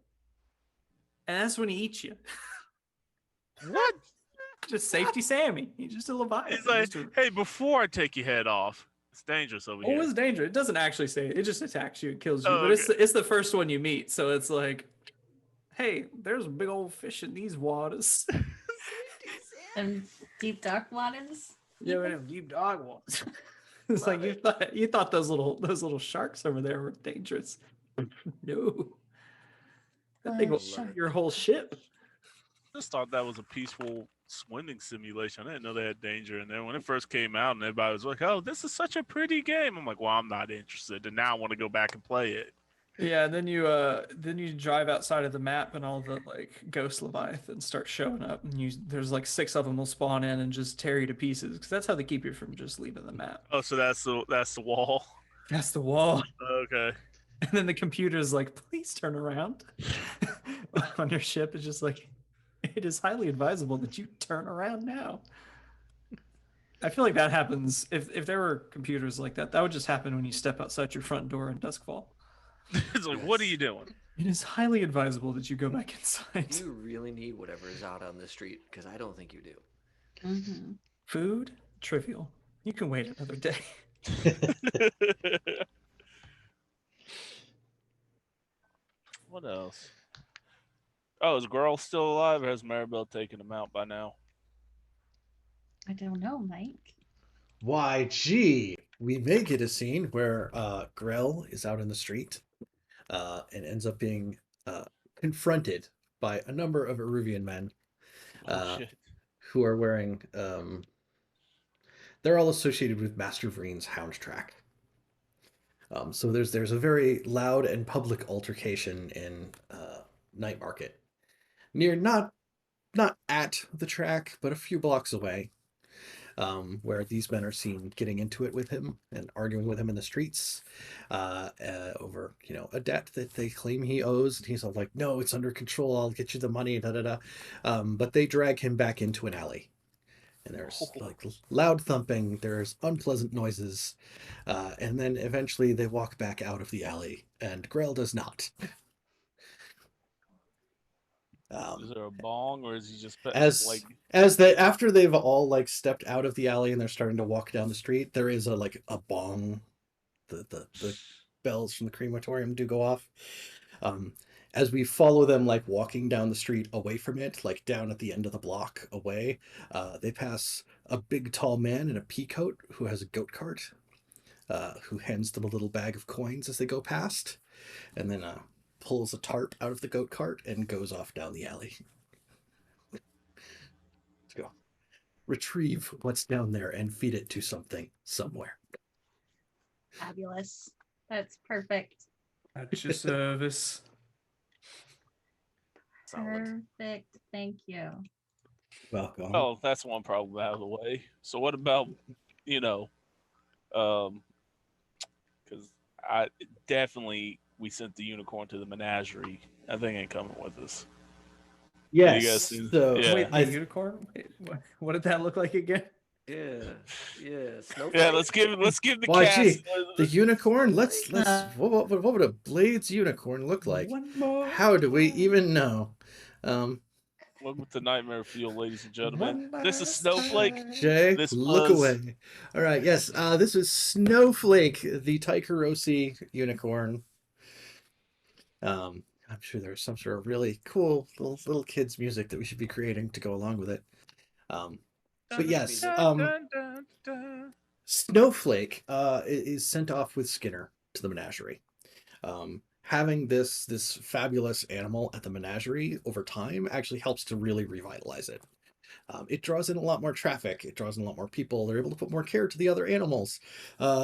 And that's when he eats you. what? Just Safety Sammy. He's just a Leviathan. He's like, Just a- hey, before I take your head off, it's dangerous over Oh, here. it's dangerous. It doesn't actually say it. It just attacks you. It kills you. Oh, But okay. it's the first one you meet. So it's like, hey, there's a big old fish in these waters. And deep dark waters. Yeah, we have deep dog waters. It's like Love you thought those little sharks over there were dangerous. No. That thing will Shark. shoot your whole ship. Just thought that was a peaceful swimming simulation. I didn't know they had danger in there. When it first came out and everybody was like, oh, this is such a pretty game. I'm like, well, I'm not interested. And now I want to go back and play it. Yeah, and then you drive outside of the map and all the like ghost leviathans start showing up and there's like 6 of them will spawn in and just tear you to pieces because that's how they keep you from just leaving the map. Oh, so that's the wall. That's the wall. Okay. And then the computer's like, please turn around. On your ship, it's just like, it is highly advisable that you turn around now. I feel like that happens if there were computers like that. That would just happen when you step outside your front door in Duskfall. It's like, what are you doing? It is highly advisable that you go back inside. You really need whatever is out on the street because I don't think you do. Mm-hmm. Food, trivial. You can wait another day. What else? Oh, is Girl still alive or has Maribel taken him out by now? I don't know, Mike. Why, gee, we may get a scene where Grell is out in the street and ends up being confronted by a number of Eruvian men Oh, shit. who are wearing. They're all associated with Master Vreen's Hound Track. So there's a very loud and public altercation in Night Market, near not at the track, but a few blocks away. Where these men are seen getting into it with him and arguing with him in the streets over, a debt that they claim he owes. And he's all like, no, it's under control. I'll get you the money, da da da. But they drag him back into an alley. And there's like loud thumping, there's unpleasant noises. And then eventually they walk back out of the alley, and Grell does not. Is there a bong or is he just After they've all like stepped out of the alley and they're starting to walk down the street, there is a bong. The bells from the crematorium do go off. As we follow them like walking down the street away from it, like down at the end of the block away, they pass a big tall man in a pea coat who has a goat cart, who hands them a little bag of coins as they go past, and then pulls a tarp out of the goat cart and goes off down the alley. Let's go. Retrieve what's down there and feed it to something somewhere. Fabulous. That's perfect. At your service. Solid. Perfect. Thank you. Welcome. Oh, that's one problem out of the way. So what about, you know, because I definitely we sent the unicorn to the menagerie. That thing ain't coming with us. What do you guys Yes. think? So Yeah. Wait, the unicorn? Wait, what did that look like again? Yeah, snowflake. Yeah, let's give the why, cast. gee, the unicorn. Let's Snowflake. what would a Blades unicorn look like? One more. How do we even know? Welcome to Nightmare Fuel, ladies and gentlemen. One This is last Snowflake. time. Jay, This look was- away. All right, yes. This is Snowflake, the Taikarosi unicorn. I'm sure there's some sort of really cool little kids music that we should be creating to go along with it. But yes, Dun, dun, dun. Snowflake is sent off with Skinner to the menagerie. Having this fabulous animal at the menagerie over time actually helps to really revitalize it. It draws in a lot more traffic. It draws in a lot more people. They're able to put more care to the other animals.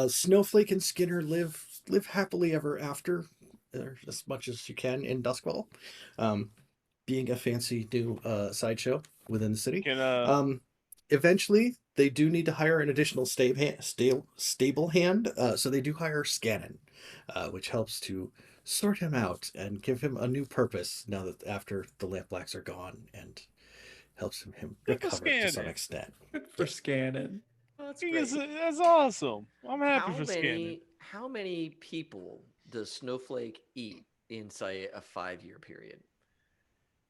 Snowflake and Skinner live happily ever after, as much as you can in Duskwell, being a fancy new sideshow within the city. Can Eventually, they do need to hire an additional stable hand, so they do hire Scannon, which helps to sort him out and give him a new purpose now that after the Lampblacks are gone, and helps him Good for recover to some Scannon. extent. Good for scanning. Oh, that's he great. is, that's awesome. I'm happy How for Scannon. many people does Snowflake eat in, say, a 5-year period?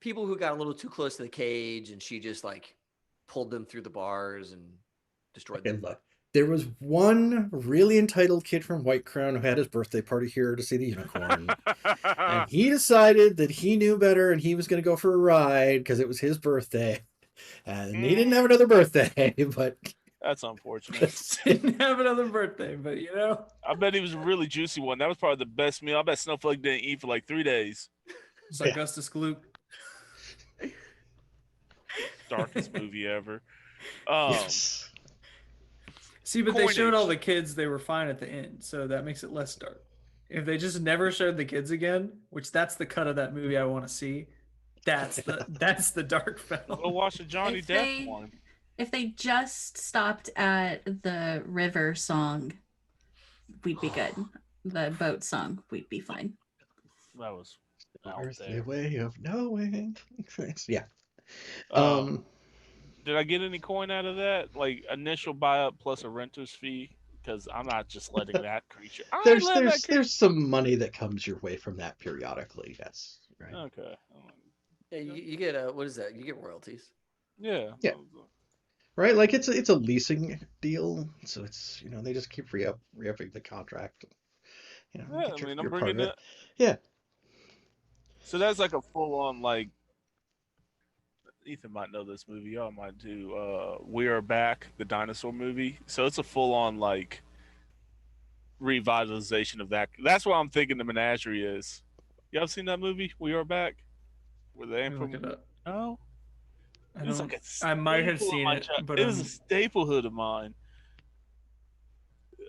People who got a little too close to the cage and she just like pulled them through the bars and destroyed And them. look, there was one really entitled kid from White Crown who had his birthday party here to see the unicorn. And he decided that he knew better and he was going to go for a ride because it was his birthday. And he didn't have another birthday, but That's unfortunate. Didn't have another birthday, but I bet he was a really juicy one. That was probably the best meal. I bet Snowflake didn't eat for like 3 days. it's Yeah. Augustus Gloop. Darkest movie ever. yes. See, but they showed all Coinage. the kids, they were fine at the end, so that makes it less dark. If they just never showed the kids again, which that's the cut of that movie I want to see, that's the dark Go film. watch the Johnny If Depp they- one. If they just stopped at the river song, we'd be good. The boat song, we'd be fine. That was out There's a there. way of knowing. Yeah. Did I get any coin out of that? Like initial buy up plus a renter's fee? Because I'm not just letting that creature. I There's let that there's creature. there's some money that comes your way from that periodically. Yes. Right. Okay. Yeah, you get what is that? You get royalties. Yeah. Yeah. Right. Like it's a leasing deal, so it's they just keep re-upping the contract. Yeah, get I your- mean, I'm your part bringing of it. Yeah. So that's like a full on like. Ethan might know this movie. Y'all might too. We Are Back, the dinosaur movie. So it's a full on like revitalization of that. That's what I'm thinking the menagerie is. Y'all seen that movie? We Are Back. Where they Let me look from? it up. No. I It was don't- like a I might have staple of seen my it, child- but it was a staplehood of mine.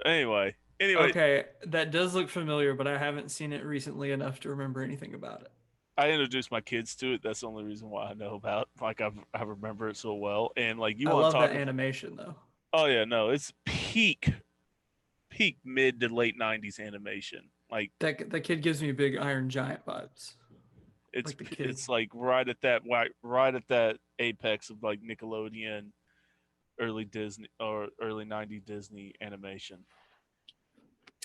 Anyway, okay, that does look familiar, but I haven't seen it recently enough to remember anything about it. I introduced my kids to it. That's the only reason why I know about. Like I remember it so well. And like you I want love to talk? that animation though. Oh yeah, no, it's peak mid to late '90s animation. Like That kid gives me big Iron Giant vibes. it's Like the kid. it's like right at that apex of like Nickelodeon, early Disney or early '90s Disney animation.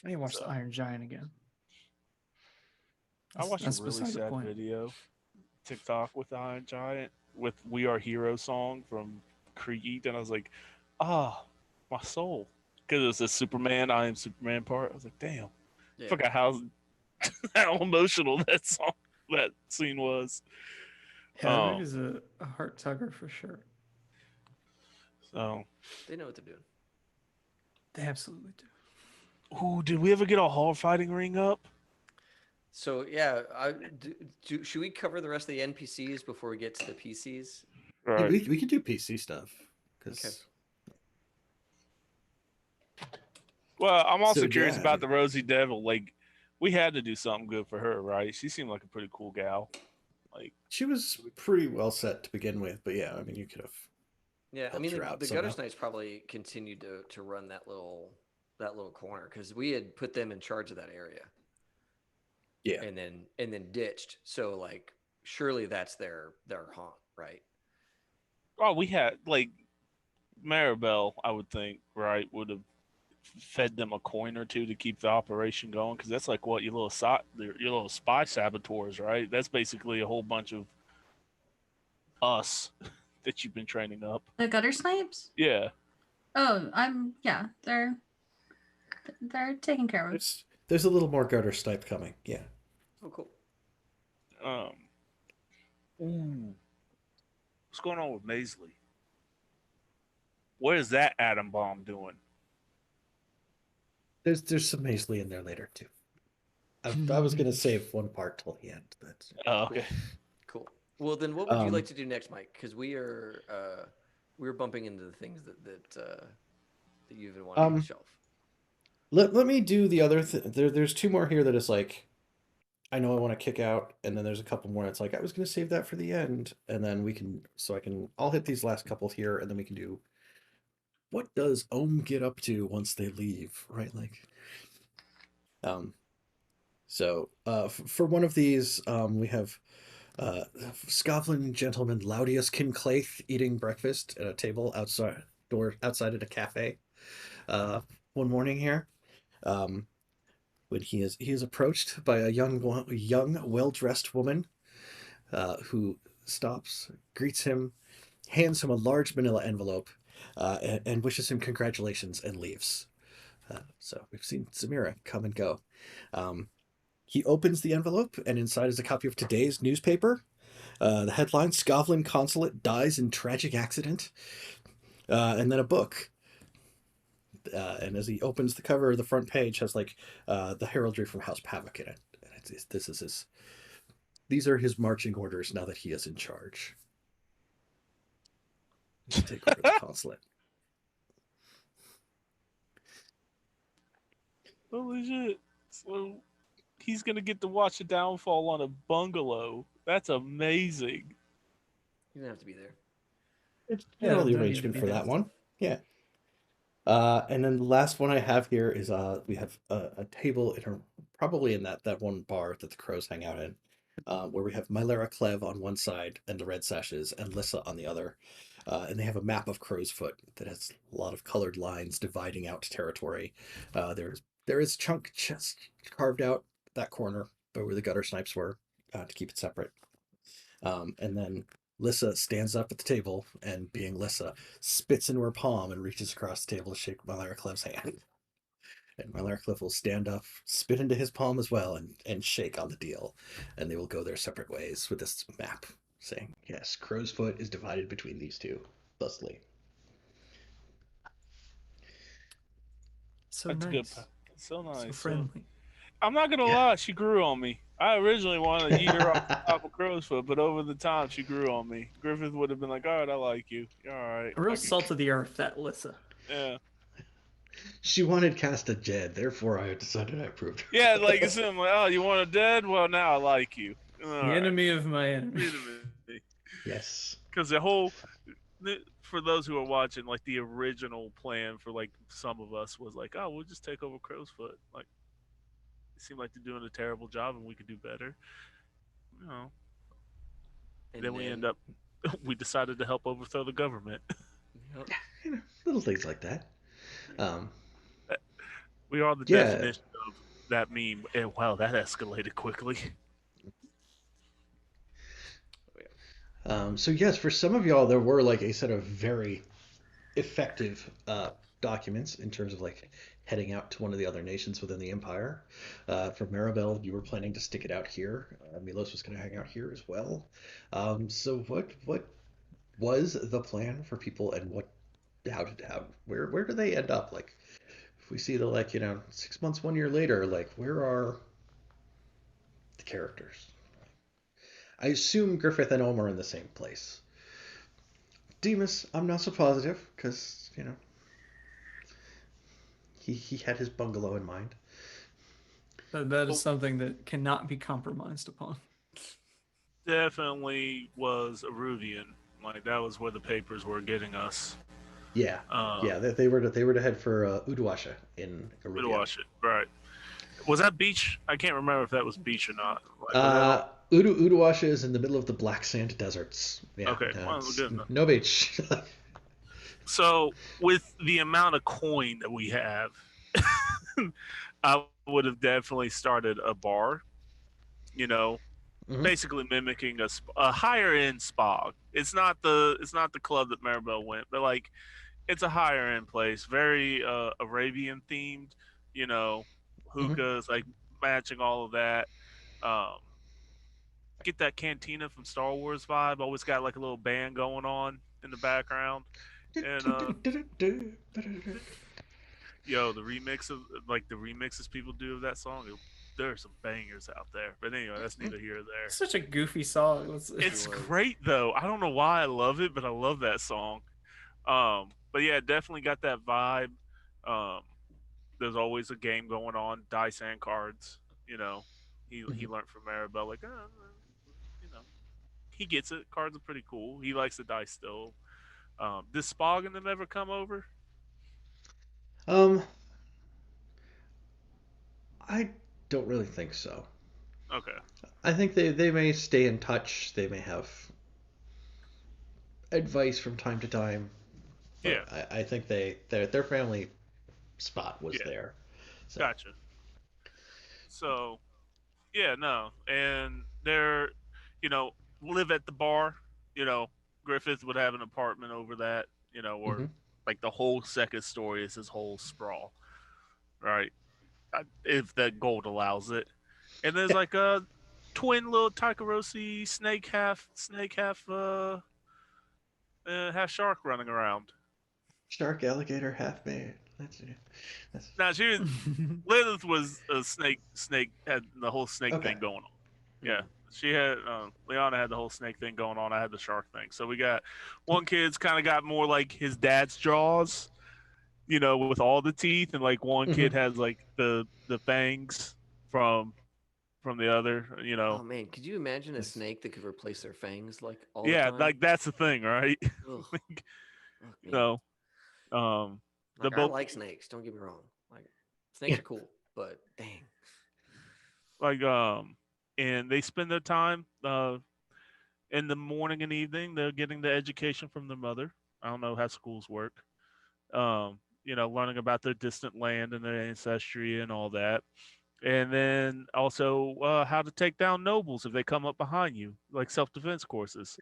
I need to watch So- the Iron Giant again. I watched That's a really beside the sad point. video, TikTok with the Iron Giant with "We Are Hero" song from Creed, and I was like, ah, my soul, because it's a Superman, I am Superman part. I was like, damn, Yeah. forgot how emotional that scene was. Yeah, that Oh. movie's a heart tugger for sure. So, They know what they're doing. They absolutely do. ooh, did we ever get a hall fighting ring up? So yeah, should we cover the rest of the NPCs before we get to the PCs? Yeah, we could do PC stuff. 'Cause- Okay. Well, I'm also So, curious yeah. about the Rosie Devil. Like, we had to do something good for her, right? She seemed like a pretty cool gal. Like, She was pretty well set to begin with, but yeah, I mean, you could have. Yeah, I Helped mean her out the gutter somehow. snipes probably continued to run that little corner because we had put them in charge of that area. Yeah. And then ditched. So like surely that's their haunt, right? oh, we had like Maribel, I would think, right, would have fed them a coin or two to keep the operation going because that's like what your little spy saboteurs, right? That's basically a whole bunch of us that you've been training up. The gutter snipes? Yeah. Oh, yeah, they're taken care of. There's a little more gutter snipe coming. Yeah. Oh, cool. Ooh. What's going on with Maisley? What is that atom bomb doing? There's some Maisley in there later too. I was gonna save one part till the end. That's Oh, okay. Cool. Well, then what would you like to do next, Mike? Because we're bumping into the things that you've been wanting to shelf. Let me do the other there's two more here that is like I know I want to kick out, and then there's a couple more. It's like I was gonna save that for the end, and then I'll hit these last couple here, and then we can do what does Ohm get up to once they leave, right? Like, so for one of these, we have Scotland gentleman Laudius Kinclaith eating breakfast at a table outside at a cafe one morning here. When he is approached by a young well-dressed woman who stops, greets him, hands him a large manila envelope, and wishes him congratulations and leaves. So we've seen Samira come and go. He opens the envelope, and inside is a copy of today's newspaper. The headline, Scotland Consulate Dies in Tragic Accident. And then a book. And as he opens the cover, the front page has like the heraldry from House Pavok in it. And these are his marching orders now that he is in charge. Let's take over the consulate. Holy shit. So he's going to get to watch the downfall on a bungalow. That's amazing. You don't have to be there. It's Yeah, the don't need to arrangement be for there. that one. Yeah. And then the last one I have here is we have a table probably in that one bar that the crows hang out in, where we have Mylera Clev on one side and the Red Sashes and Lissa on the other. And they have a map of Crow's Foot that has a lot of colored lines dividing out territory. There is chunk chest carved out that corner where the gutter snipes were to keep it separate. And then Lissa stands up at the table and, being Lissa, spits into her palm and reaches across the table to shake Mylera Clev's hand. And Mylera Clev will stand up, spit into his palm as well, and shake on the deal. And they will go their separate ways with this map saying, Yes, Crow's Foot is divided between these two, thusly. So That's nice. good. So nice. So friendly. I'm not going to Yeah. lie. She grew on me. I originally wanted to eat her off the top of Crow's Foot, but over the time, she grew on me. Griffith would have been like, all right, I like you. You're all right. A real salt of the earth, that Lissa. Yeah. She wanted Casta dead, therefore I decided I approved her. Yeah, like it's him. Like, oh, you want her dead? Well, now I like you. All The right. enemy of my enemy. Yes. Because for those who are watching, like the original plan for like some of us was like, oh, we'll just take over Crow's Foot. Like, it seemed like they're doing a terrible job and we could do better. You know. And Then we end up, we decided to help overthrow the government. Yep. You know, little things like that. We are the Yeah. definition of that meme. And wow, that escalated quickly. So yes, for some of y'all, there were like a set of very effective documents in terms of like heading out to one of the other nations within the empire. For Maribel, you were planning to stick it out here. Milos was going to hang out here as well. So what was the plan for people, and where do they end up? Like, if we see the 6 months, 1 year later, like where are the characters? I assume Griffith and Omer are in the same place. Demas, I'm not so positive, because, he had his bungalow in mind. That is something that cannot be compromised upon. definitely was Aruvian. Like that was where the papers were getting us. Yeah, Um, yeah. They were to head for Uduasha in we'd Aruvia. watch it. Right. Was that beach? I can't remember if that was beach or not. Like, was that on? Uduasha is in the middle of the black sand deserts. Yeah, Okay, no, well, it's good enough. no beach. So, with the amount of coin that we have, I would have definitely started a bar. You know, Mhm. basically mimicking a higher end spa. It's not the club that Maribel went, but like it's a higher end place, very Arabian themed. You know, Mhm. hookahs like matching all of that. Um, get that cantina from Star Wars vibe. Always got like a little band going on in the background, and yo, the remix of like the remixes people do of that song. There are some bangers out there. But anyway, that's neither here or there. Such a goofy song. It's was. great though. I don't know why I love it, but I love that song. But yeah, definitely got that vibe. Um, there's always a game going on, dice and cards. You know, he Mhm. learned from Maribel like, you know, he gets it. Cards are pretty cool. He likes the dice still. Does Spog and them ever come over? Um, I don't really think so. Okay. I think they may stay in touch. They may have advice from time to time, Yeah. but I think their family spot was Yeah. there. So. Gotcha. So yeah, no, and they're, you know, live at the bar. You know, Griffith would have an apartment over that. You know, or Hmm. like the whole second story is his whole sprawl, right? If that gold allows it. And there's Yeah. like a twin little Takarosi snake half shark running around. Shark, alligator, half man. That's Now she was, Lilith was a snake had the whole snake okay. thing going on. Yeah, Mm. she had Liana had the whole snake thing going on. I had the shark thing. So we got one kid's kind of got more like his dad's jaws, you know, with all the teeth, and like one Hmm. kid has like the fangs from from the other, you Oh know. man, could you imagine a Nice. snake that could replace their fangs like all the Yeah, time? like that's the thing, right? Ugh, Like, fuck you me. know, the Like I both like snakes. Don't get me wrong. Like snakes Yeah. are cool, but dang. like and they spend their time in the morning and evening. They're getting the education from their mother. I don't know how schools work. You know, learning about their distant land and their ancestry and all that. And then also how to take down nobles if they come up behind you, like self defense courses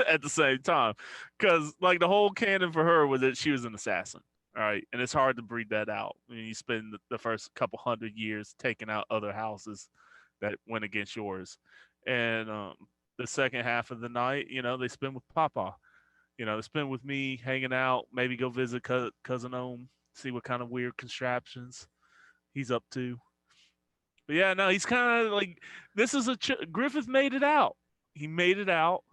at the same time. Because, like, the whole canon for her was that she was an assassin. All right. And it's hard to breed that out. I mean, you spend the first couple hundred years taking out other houses that went against yours. And the second half of the night, you know, they spend with Papa. You know, they spend with me hanging out, maybe go visit cousin Ohm, see what kind of weird contraptions he's up to. But yeah, no, he's kind of like this is Griffith made it out. He made it out.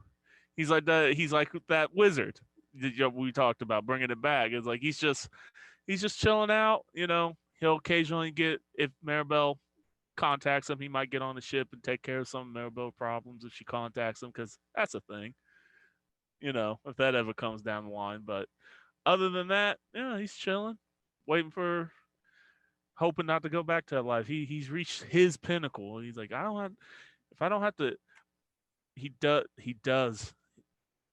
He's like that wizard that we talked about bringing it back. It's like he's just chilling out. You know, he'll occasionally get if Maribel contacts him, he might get on the ship and take care of some Maribel problems if she contacts him because that's a thing. You know, if that ever comes down the line. But other than that, yeah, he's chilling, waiting for hoping not to go back to that life. He's reached his pinnacle. He's like, I don't have if I don't have to. He does.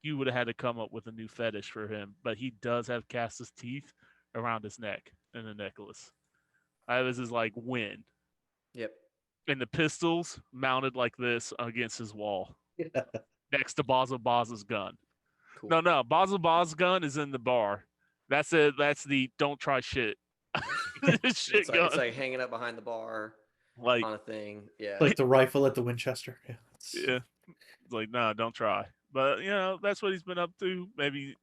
You would have had to come up with a new fetish for him, but he does have Cass's teeth around his neck in the necklace. This is like win. Yep. And the pistols mounted like this against his wall, Yeah. next to Basil Baz's gun. Cool. No, Basil Baz's gun is in the bar. That's it. That's the don't try shit. Shit gun. It's like hanging up behind the bar Like, on a thing. Yeah. Like the rifle at the Winchester. Yeah. yeah. It's like, nah, don't try. But you know, that's what he's been up to. Maybe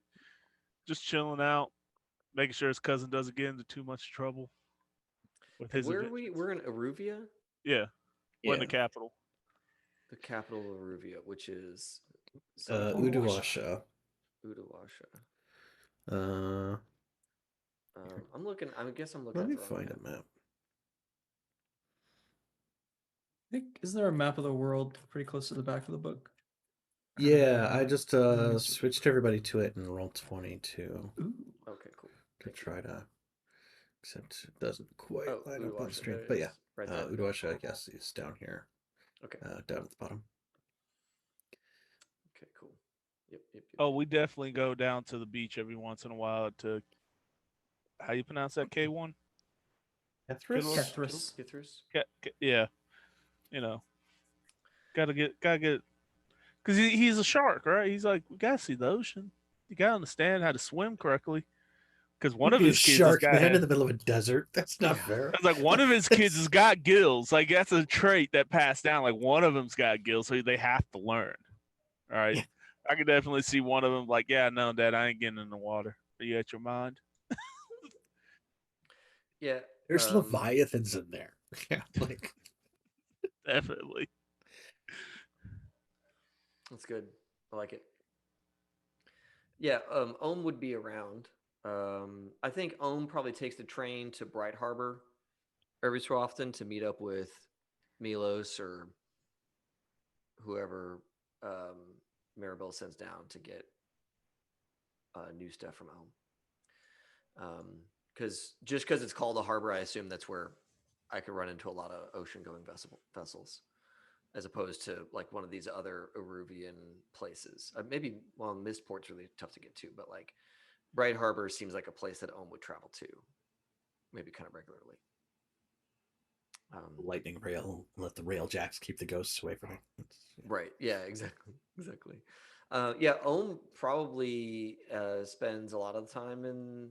just chilling out, making sure his cousin doesn't get into too much trouble with his Where are we? adventures. We're in Aruvia, Yeah, we're in Yeah. the capital. the capital of Aruvia, which is Uduasha. Udawasha. Uh, I'm looking. I guess I'm looking let at me the wrong find map. a map. Is there a map of the world pretty close to the back of the book? Yeah, I just me see. switched everybody to it in Roll20 to Ooh. Okay, cool. try to, except it doesn't quite Oh, line up on Uduasha, stream. there it But yeah, is, right there. Uduasha, yes, is down here, Okay. down at the bottom. Okay, cool. Yep. Oh, we definitely go down to the beach every once in a while to, how you pronounce that, K1? Kethris? Kethris. Kithris. Yeah, you know, gotta get, because he's a shark, right? He's like, we gotta see the ocean. You gotta understand how to swim correctly. Because one of Be a his kids has shark got, man in the middle of a desert. That's not Yeah. fair. it's like one of his kids has got gills. Like that's a trait that passed down. Like one of them's got gills, so they have to learn. All right, Yeah. I could definitely see one of them like, yeah, no, Dad, I ain't getting in the water. Are you at your mind? Yeah. There's leviathans in there. Yeah, like Definitely. That's good. I like it. Yeah, Ohm would be around. I think Ohm probably takes the train to Bright Harbor every so often to meet up with Milos or whoever Maribel sends down to get new stuff from Ohm. Because it's called a harbor, I assume that's where I could run into a lot of ocean-going vessels, as opposed to like one of these other Eruvian places. Maybe, well, Mistport's really tough to get to, but like Bright Harbor seems like a place that Ohm would travel to, maybe kind of regularly. lightning rail. Let the rail jacks keep the ghosts away from it. Right. Yeah. Exactly. Yeah. Ohm probably spends a lot of the time in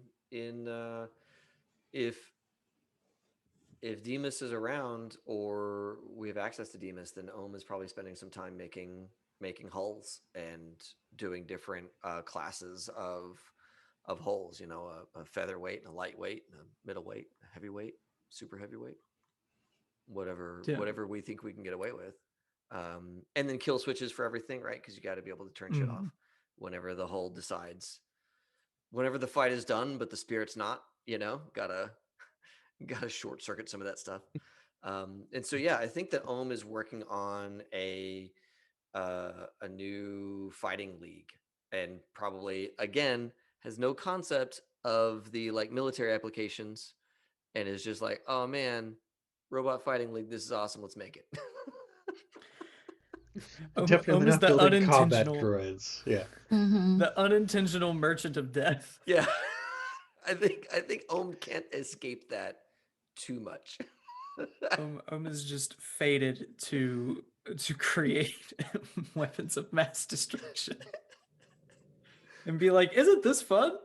if Demas is around or we have access to Demas, then Ohm is probably spending some time making hulls and doing different classes of hulls. You know, a featherweight and a lightweight, and a middleweight, a heavyweight, super heavyweight, whatever we think we can get away with. And then kill switches for everything, right? Because you got to be able to turn shit off whenever the hull decides, whenever the fight is done, but the spirit's not. You know, gotta short circuit some of that stuff. And so yeah, I think that Ohm is working on a new fighting league, and probably again has no concept of the like military applications, and is just like, oh man, robot fighting league, this is awesome, let's make it. Definitely is not the building combat unintentional, droids. Yeah. the unintentional merchant of death. Yeah. I think Ohm can't escape that too much. Is just fated to create weapons of mass destruction and be like, isn't this fun?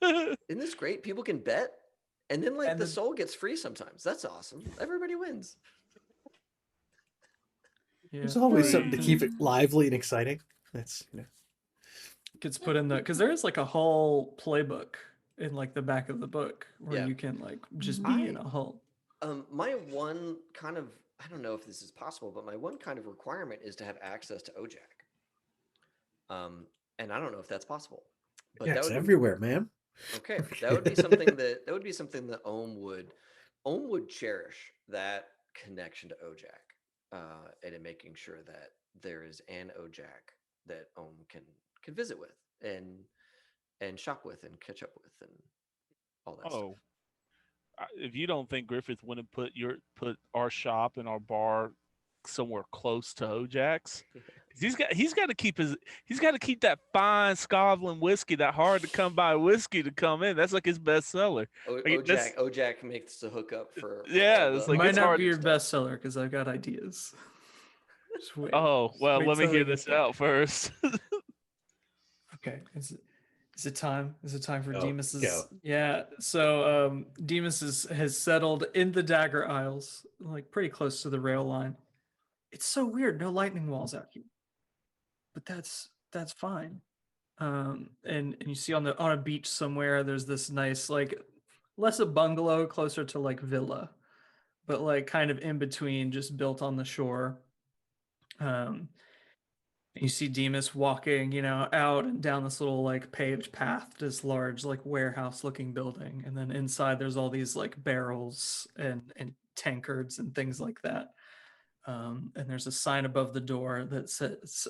Isn't this great? People can bet, and then like the soul gets free sometimes. That's awesome. Everybody wins. Yeah. There's always something to keep it lively and exciting. That's gets put in the, because there is like a whole playbook in like the back of the book where you can like just be in a hull. My one kind of, I don't know if this is possible, but my one kind of requirement is to have access to OJAC. And I don't know if that's possible. But yeah, that it's would everywhere, man. Okay, that would be something that Ohm would cherish, that connection to OJAC, and in making sure that there is an OJAC that Ohm can visit with and shop with and catch up with and all that stuff. If you don't think Griffith wouldn't put our shop and our bar somewhere close to OJAC's, he's got to keep that fine Scotland whiskey, that hard to come by whiskey to come in. That's like his best seller. OJAC makes the hookup for it's like, might it's not hard be your best seller because I've got ideas. Let me hear this out first. Okay. Is it time? Is it time for Demas's? Go. Yeah. So Demas has settled in the Dagger Isles, like pretty close to the rail line. It's so weird, no lightning walls out here, but that's fine. And you see on a beach somewhere, there's this nice, like, less a bungalow, closer to like villa, but like kind of in between, just built on the shore. You see Demas walking, out and down this little like paved path to this large like warehouse looking building. And then inside there's all these like barrels and tankards and things like that. and there's a sign above the door that says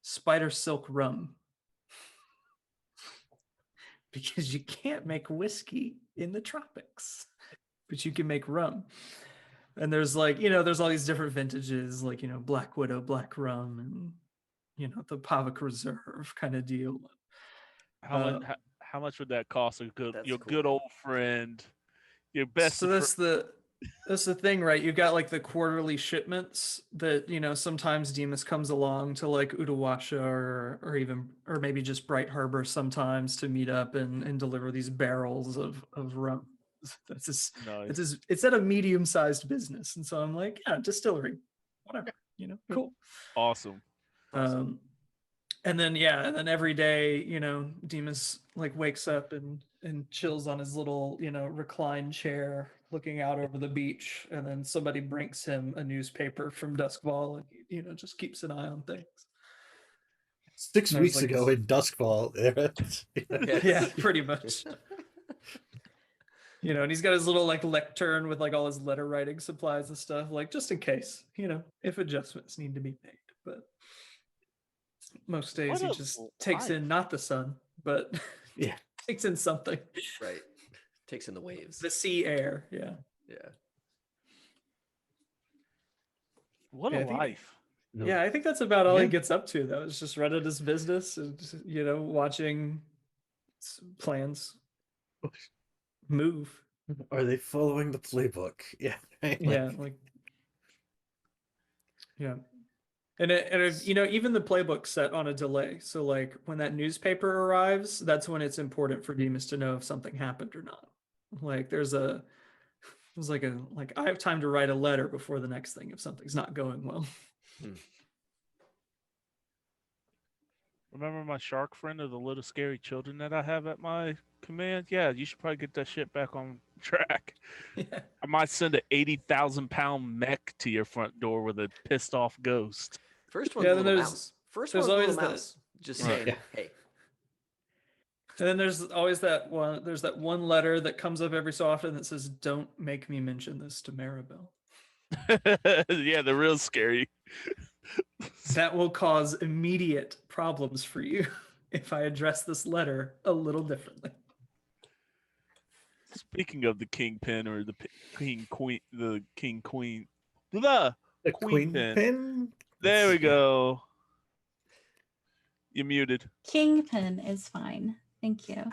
spider silk rum. Because you can't make whiskey in the tropics, but you can make rum. And there's like, there's all these different vintages, like, Black Widow, Black Rum, and, the Pavok Reserve kind of deal. How much would that cost your cool. good old friend, your best? So that's the thing, right? You got like the quarterly shipments that sometimes Demas comes along to like Utawasha or maybe just Bright Harbor sometimes to meet up and deliver these barrels of rum. Nice. It's at a medium-sized business, and so I'm like, yeah, distillery, whatever, cool, Awesome. and then every day, Demas like wakes up and chills on his little, recline chair looking out over the beach, and then somebody brings him a newspaper from Duskfall and, just keeps an eye on things. 6 weeks ago in Duskfall. Yeah, pretty much. And he's got his little like lectern with like all his letter writing supplies and stuff, like just in case, if adjustments need to be made. But most days he just takes in not the sun, but yeah, takes in something. Right. Takes in the waves. The sea air. Yeah. Yeah. What a life. Yeah, I think that's about all he gets up to, though. It's just running his business and, watching plans move. Are they following the playbook? Yeah. Yeah, yeah. And if, even the playbook's set on a delay. So like when that newspaper arrives, that's when it's important for Demas to know if something happened or not. Like I have time to write a letter before the next thing if something's not going well. Remember my shark friend of the little scary children that I have at my command? Yeah, you should probably get that shit back on track. Yeah. I might send an 80,000-pound mech to your front door with a pissed off ghost. First one's a little mouse. First one's always little mouse. Just saying, hey. And then there's always that one. There's that one letter that comes up every so often that says, "Don't make me mention this to Maribel." Yeah, they're real scary. That will cause immediate problems for you if I address this letter a little differently. Speaking of the kingpin or the king queen, the queen pin. There we go. You're muted. Kingpin is fine. Thank you.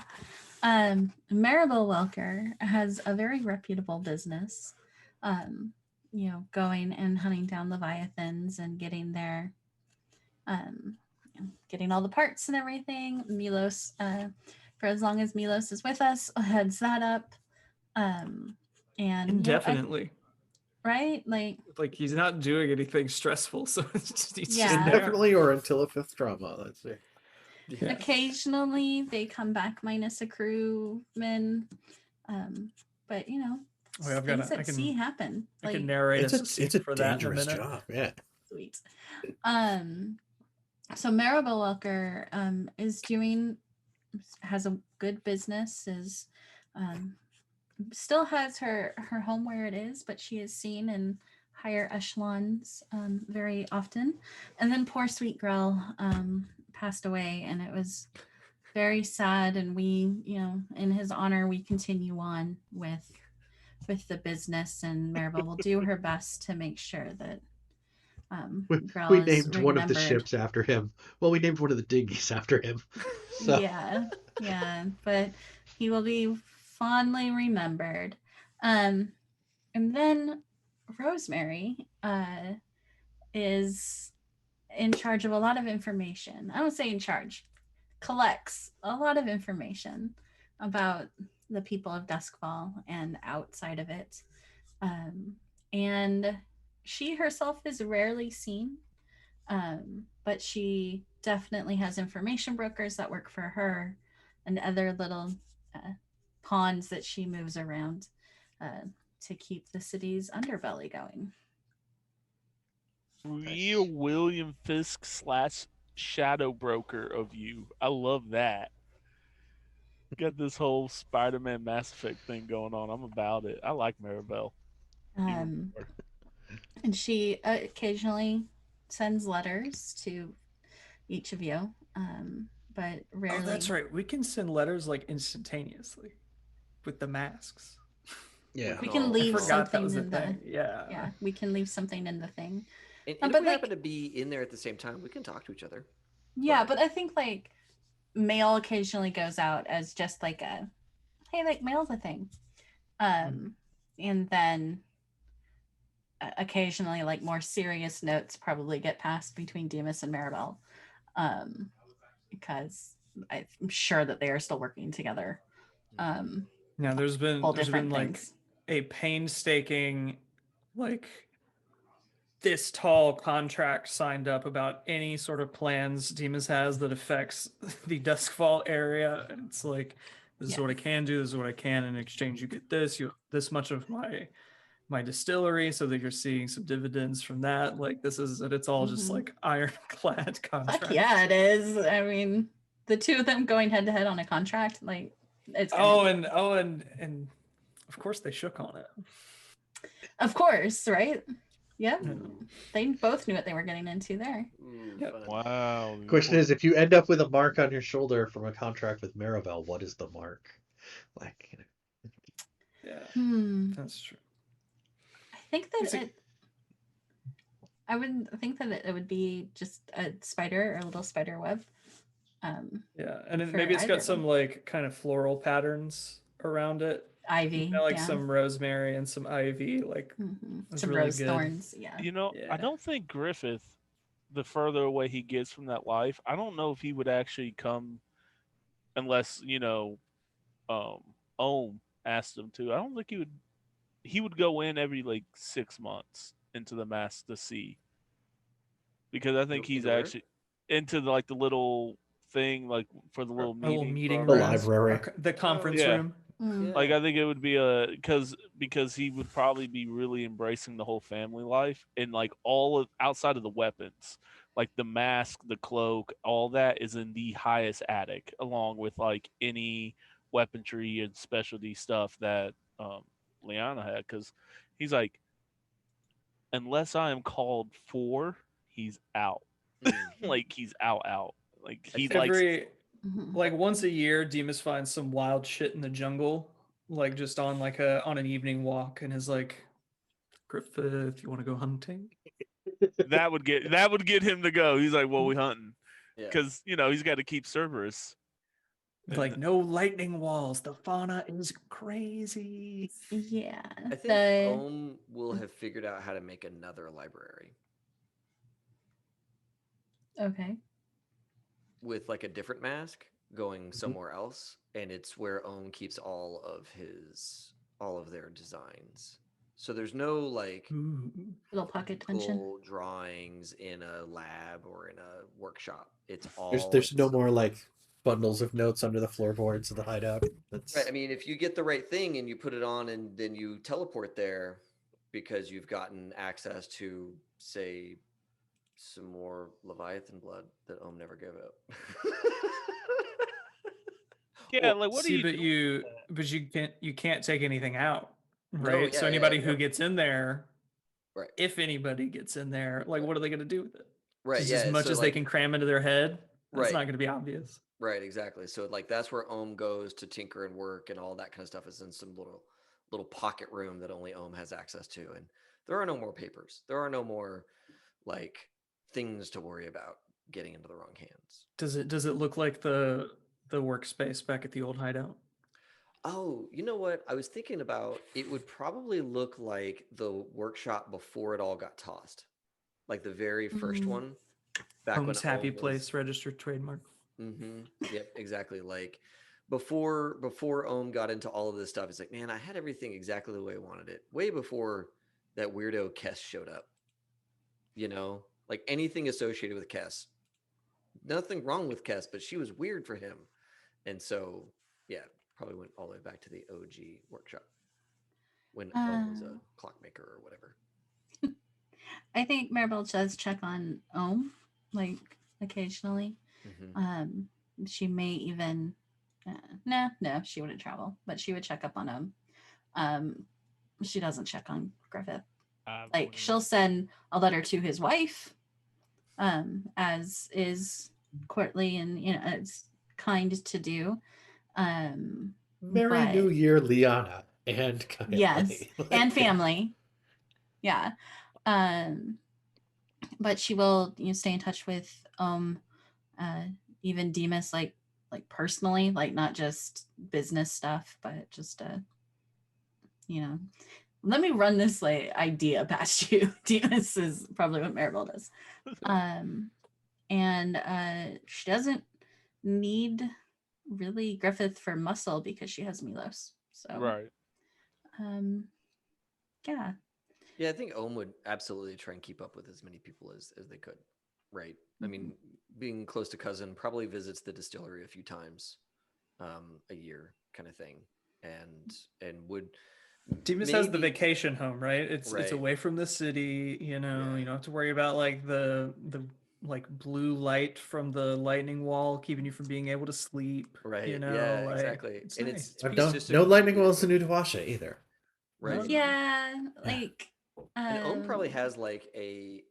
Maribel Welker has a very reputable business, going and hunting down Leviathans and getting their, getting all the parts and everything. Milos, for as long as Milos is with us, heads that up. And indefinitely. Right? Like he's not doing anything stressful, so it's just indefinitely or until a fifth drama. Let's see. Yeah. Occasionally they come back minus a crewman, but things at sea happen. I can narrate it's a for dangerous that job. Yeah. Sweet. So Maribel Welker has a good business, is still has her home where it is, but she is seen in higher echelons very often. And then poor Sweet Grell passed away, and it was very sad, and we, in his honor, we continue on with the business, and Maribel will do her best to make sure that Grell we is named remembered. One of the ships after him. Well, we named one of the dinghies after him. So. Yeah, but he will be fondly remembered. And then Rosemary is in charge of a lot of information. I don't say in charge, collects a lot of information about the people of Duskfall and outside of it. And she herself is rarely seen, but she definitely has information brokers that work for her and other little pawns that she moves around to keep the city's underbelly going. Real William Fisk / shadow broker of you. I love that. Got this whole Spider-Man Mass Effect thing going on. I'm about it. I like Maribel. And she occasionally sends letters to each of you, but rarely. Oh, that's right. We can send letters like instantaneously with the masks. Yeah. We can Oh, I leave forgot that something was a in the thing. Yeah. yeah. We can leave something in the thing. And if But we like happen to be in there at the same time, we can talk to each other. yeah, but- but I think like mail occasionally goes out as just like a hey, like mail's a thing, and then occasionally like more serious notes probably get passed between Demas and Maribel, because I'm sure that they are still working together. Now All there's been different like things. a painstaking like this tall contract signed up about any sort of plans Demas has that affects the Duskfall area. And it's like, this is what I Yes. can do, this is what I can. In exchange, you get this, you this much of my distillery, so that you're seeing some dividends from that. Like this is and it's all just Mhm. like ironclad contract. Fuck yeah, it is. I mean, the two of them going head to head on a contract, like it's gonna And of course they shook on it. of course, right? Yep. Ooh, They both knew what they were getting into there. ooh, Yep. fun. Wow. Question is, if you end up with a mark on your shoulder from a contract with Maribel, what is the mark? Like, you know, Yeah, that's true. I think that It's a- I would think that it would be just a spider or a little spider web. Yeah, and then for maybe it's either got of some them. like kind of floral patterns around it. Ivy, Like yeah. some rosemary and some ivy. Like that's Some really rose good. thorns, yeah. You know, I Yeah. don't think Griffith, the further away he gets from that life, I don't know if he would actually come unless, um, Ohm asked him to. I don't think he would go in every like 6 months into the mass to see. Because I think he's Into where? actually into like the little thing like for the little A little meeting meeting from The room. library. The conference yeah. room. Like Yeah. I think it would be a because he would probably be really embracing the whole family life and like all of outside of the weapons, like the mask, the cloak, all that is in the highest attic, along with like any weaponry and specialty stuff that Liana had. Because he's like, unless I am called for, he's out. Like he's out. Like I he think- likes. Every Mhm. like once a year, Demas finds some wild shit in the jungle, like just on like on an evening walk, and is like, Griffith, you want to go hunting? That would get him to go. He's like, well, we hunting. Yeah. Because he's got to keep Cerberus. Like no lightning walls. The fauna is crazy. Yeah. I think The Ohm will have figured out how to make another library okay. with like a different mask going somewhere else, and it's where Ohm keeps all of their designs. So there's no like Ooh. Little pocket dimension. physical drawings in a lab or in a workshop. It's all There's no more like bundles of notes under the floorboards of the hideout. That's right. I mean, if you get the right thing and you put it on and then you teleport there because you've gotten access to, say, some more Leviathan blood that Ohm never gave up. Yeah, Or- like what See, are you but you can't take anything out, No, right? So yeah, anybody yeah. who gets in there, Right. if anybody gets in there, like what are they going to do with it? Right. Just Yeah. as much so, as they like, can cram into their head. That's Right. not going to be obvious. Right, exactly. So like that's where Ohm goes to tinker and work and all that kind of stuff is in some little pocket room that only Ohm has access to. And there are no more papers. There are no more like things to worry about getting into the wrong hands. Does it look like the workspace back at the old hideout? Oh, you know what? I was thinking about it would probably look like the workshop before it all got tossed. Like the very first Mm. one. Back Home's when happy Ohm was- place, registered trademark. Yep, exactly. Like before Ohm got into all of this stuff, it's like, man, I had everything exactly the way I wanted it. Way before that weirdo Kess showed up. Like anything associated with Kess. Nothing wrong with Kess, but she was weird for him. And so, yeah, probably went all the way back to the OG workshop when Ohm was a clockmaker or whatever. I think Maribel does check on Ohm, like occasionally. Mhm. She may even no, she wouldn't travel, but she would check up on him. She doesn't check on Griffith. Like she'll send a letter to his wife, as is courtly and it's kind to do. Merry But New Year, Liana and Kylie. yes, and family. Yeah. But she will stay in touch with even Demas, like personally, like not just business stuff, but just let me run this like idea past you. Demas is probably what Maribel does. And she doesn't need really Griffith for muscle because she has Milos. So Right. Yeah. Yeah, I think Ohm would absolutely try and keep up with as many people as they could, right? I mean, being close to cousin, probably visits the distillery a few times a year, kind of thing, and would Demas has the vacation home, right? It's Right. away from the city. You Yeah. don't have to worry about like the like blue light from the lightning wall keeping you from being able to sleep. Right. Yeah, Like, exactly. It's And nice. No lightning wells in Udawasha either. Right. Yeah, like and Ohm probably has like an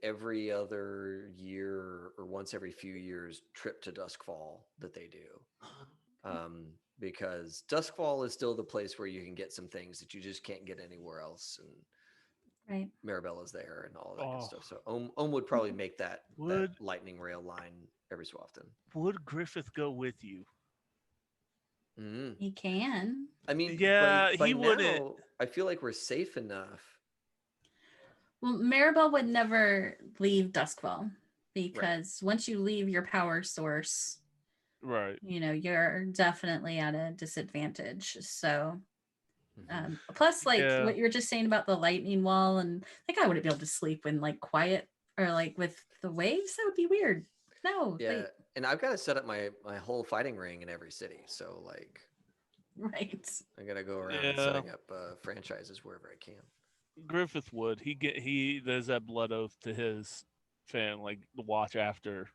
every other year or once every few years trip to Duskfall that they do. Because Duskfall is still the place where you can get some things that you just can't get anywhere else, and right. Marabella's there and all that good stuff. So Ohm would probably make that lightning rail line every so often. Would Griffith go with you? He can. I mean, yeah, by he now, wouldn't. I feel like we're safe enough. Well, Maribel would never leave Duskfall because once you leave your power source, right, you're definitely at a disadvantage. So, plus, like what you were just saying about the lightning wall, and like I wouldn't be able to sleep when like quiet or like with the waves. That would be weird. No. Yeah, and I've got to set up my whole fighting ring in every city. So like, right. I got to go around setting up franchises wherever I can. Griffith would. There's that blood oath to his fan, like to watch after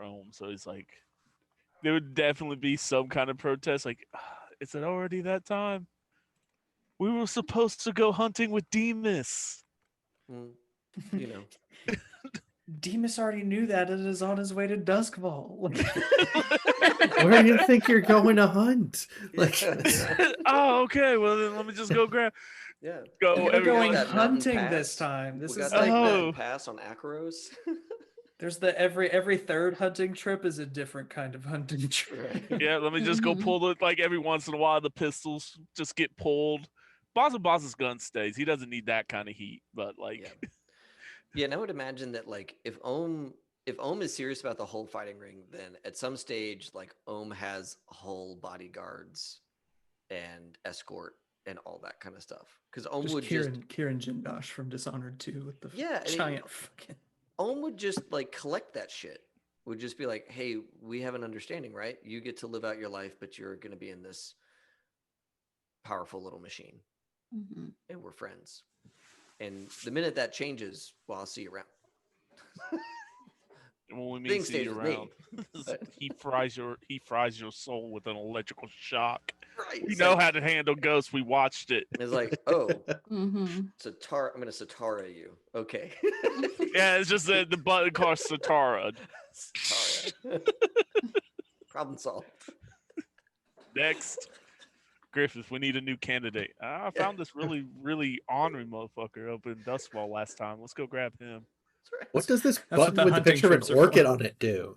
Ohm. So he's like, there would definitely be some kind of protest. Like, is it already that time? We were supposed to go hunting with Demas. Demas already knew that and is on his way to Duskfall. Where do you think you're going to hunt? Like, oh, okay. Well, then let me just go grab. Yeah, we're going hunting this time. This is like that pass on Akaros. There's the every third hunting trip is a different kind of hunting trip. Yeah, let me just go pull it. Like every once in a while, the pistols just get pulled. Boss's gun stays. He doesn't need that kind of heat, but like. Yeah, and I would imagine that like if Ohm is serious about the whole fighting ring, then at some stage like Ohm has whole bodyguards and escort and all that kind of stuff. Because Ohm would Kieran Jindosh from Dishonored 2 with the giant fucking. Ohm would just like collect that shit. Would just be like, hey, we have an understanding, right? You get to live out your life, but you're going to be in this powerful little machine, and we're friends. And the minute that changes, well, I'll see you around. When we mean see you around, he fries your soul with an electrical shock. Right. We know how to handle ghosts. We watched it. It's like, oh, Satara, I'm gonna Satara you. Okay. Yeah, it's just the button called Satara. Problem solved. Next. Griffith, we need a new candidate. I found this really, really ornery motherfucker up in Duskfall last time. Let's go grab him. Right. What does this button with the picture of an orchid on it do?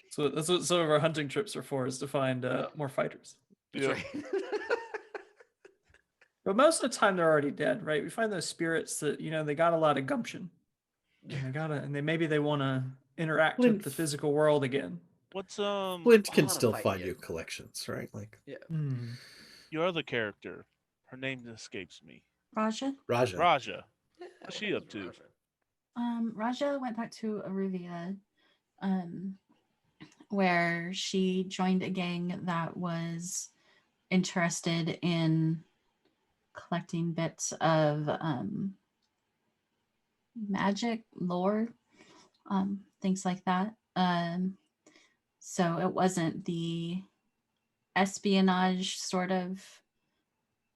So that's what some of our hunting trips are for, is to find more fighters. That's right. But most of the time they're already dead, right? We find those spirits that, they got a lot of gumption. And maybe they want to interact with the physical world again. What's Flint can still find you collections, right? Like your other character, her name escapes me. Raja. What's she up to? Raja went back to Aruvia, where she joined a gang that was interested in collecting bits of magic lore, things like that. So it wasn't the espionage sort of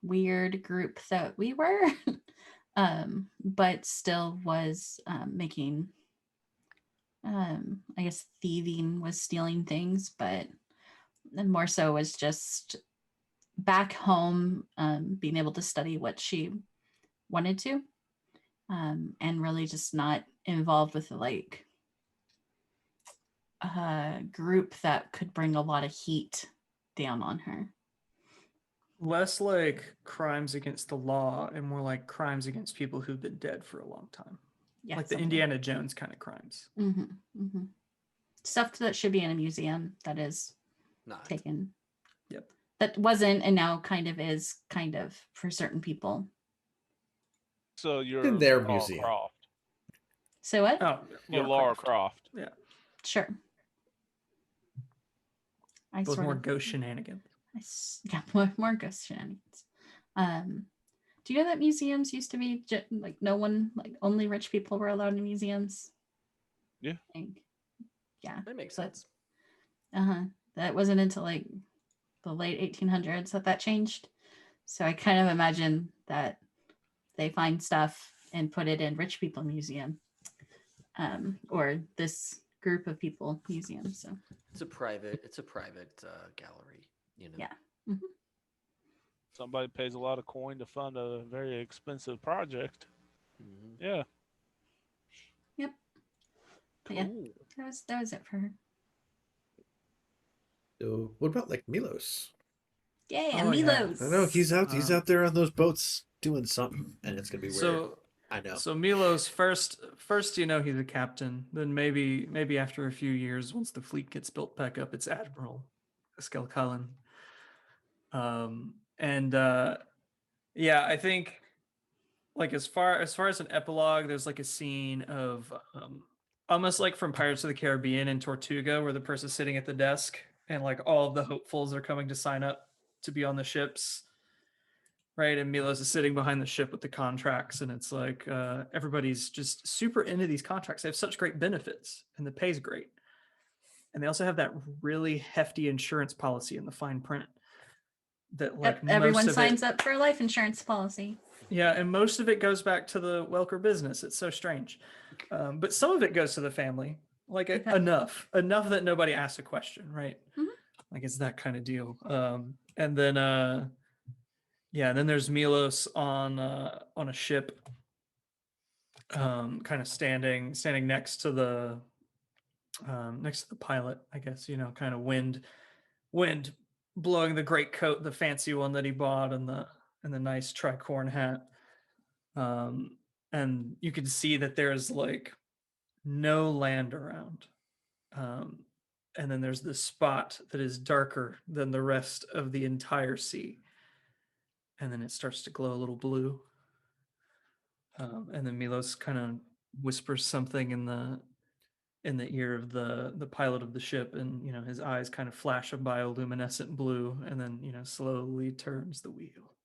weird group that we were, but still was making, I guess thieving was stealing things, but more so was just back home, being able to study what she wanted to, and really just not involved with like a group that could bring a lot of heat down on her. Less like crimes against the law and more like crimes against people who've been dead for a long time. Yeah, Like the Indiana Jones kind of crimes. Stuff that should be in a museum that is Not. taken. Yep. That wasn't and now kind of is kind of for certain people. So you're In their Lara museum. Croft. So what? Oh, You're Lara Croft. Yeah. Sure. I With sort more of, ghost shenanigans. yeah, more ghost shenanigans. Do you know that museums used to be like no one, like only rich people were allowed in museums? Yeah. I think. Yeah. That makes But- sense. That wasn't until like the late 1800s that changed. So I kind of imagine that they find stuff and put it in rich people museum, or this group of people museum. So It's a private gallery, you know. Yeah. Somebody pays a lot of coin to fund a very expensive project. Mhm. Yeah. But yeah, Cool. that was it for her. So what about like Milos? Yeah, Oh, yeah. Milos. I know he's out there on those boats doing something, and it's gonna be weird. So I know. So Milos first, he's a captain. Then maybe after a few years, once the fleet gets built back up, it's Admiral Skelkallen. Yeah, I think like as far as an epilogue, there's like a scene of almost like from Pirates of the Caribbean and Tortuga, where the person's sitting at the desk and like all of the hopefuls are coming to sign up to be on the ships. Right, and Milos is sitting behind the ship with the contracts, and it's like everybody's just super into these contracts. They have such great benefits, and the pay's great, and they also have that really hefty insurance policy in the fine print. That like Everyone signs up for a life insurance policy. Yeah, and most of it goes back to the Welker business. It's so strange, but some of it goes to the family. Like enough that nobody asks a question, right? Like it's that kind of deal. And then. Yeah, and then there's Milos on a ship, kind of standing next to the pilot, I guess, kind of wind blowing the great coat, the fancy one that he bought, and the nice tricorn hat. And you can see that there's like no land around. And then there's this spot that is darker than the rest of the entire sea. And then it starts to glow a little blue. And then Milos kind of whispers something in the ear of the pilot of the ship, and his eyes kind of flash a bioluminescent blue, and then slowly turns the wheel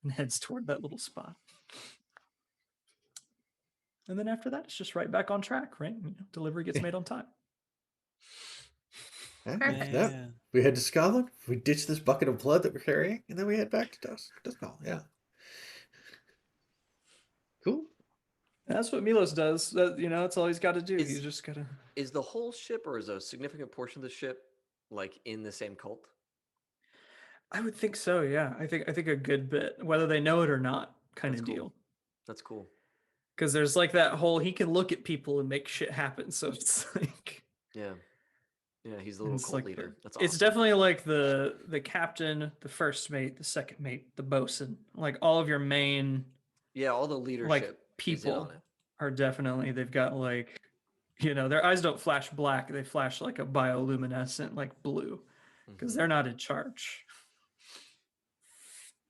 and heads toward that little spot. And then after that, it's just right back on track, right? Delivery gets made on time. Yeah. We head to Scotland. We ditch this bucket of blood that we're carrying, and then we head back to Dustmall. Yeah. Cool. That's what Milos does. That's all he's got to do. He's just got to. Is the whole ship, or is a significant portion of the ship, like in the same cult? I would think so. Yeah, I think a good bit, whether they know it or not, kind of deal. That's cool. Because there's like that whole he can look at people and make shit happen. So it's like. Yeah. Yeah, he's the little cult leader. That's awesome. It's definitely like the captain, the first mate, the second mate, the bosun, like all of your main. Yeah, all the leadership like people are definitely, they've got like, their eyes don't flash black; they flash like a bioluminescent, like blue, because they're not in charge.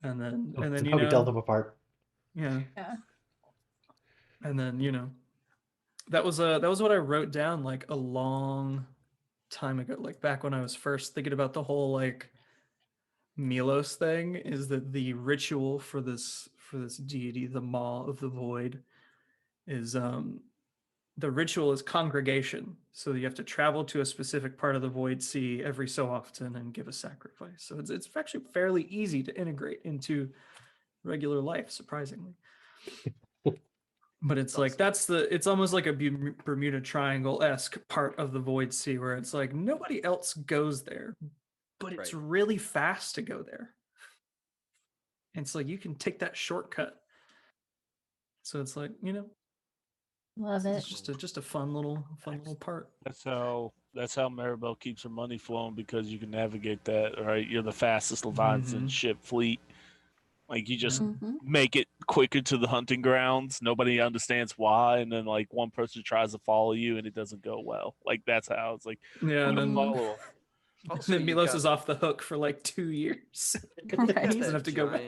And then how we tell them apart. Yeah. And then that was what I wrote down like a long time ago, like back when I was first thinking about the whole like Milos thing, is that the ritual for this deity, the Maw of the Void, is the ritual is congregation, so you have to travel to a specific part of the Void Sea every so often and give a sacrifice. So it's actually fairly easy to integrate into regular life, surprisingly. But it's like it's almost like a Bermuda Triangle-esque part of the Void Sea where it's like nobody else goes there, but it's really fast to go there. And it's like you can take that shortcut. So it's like, Love it. it's just a fun little part. That's how Maribel keeps her money flowing, because you can navigate that, right? You're the fastest Leviathan ship fleet. Like, you just make it quicker to the hunting grounds. Nobody understands why, and then like one person tries to follow you, and it doesn't go well. Like, that's how it's like. Yeah, and then follow. Then Milos is off the hook for like 2 years. Right. He doesn't have to go back.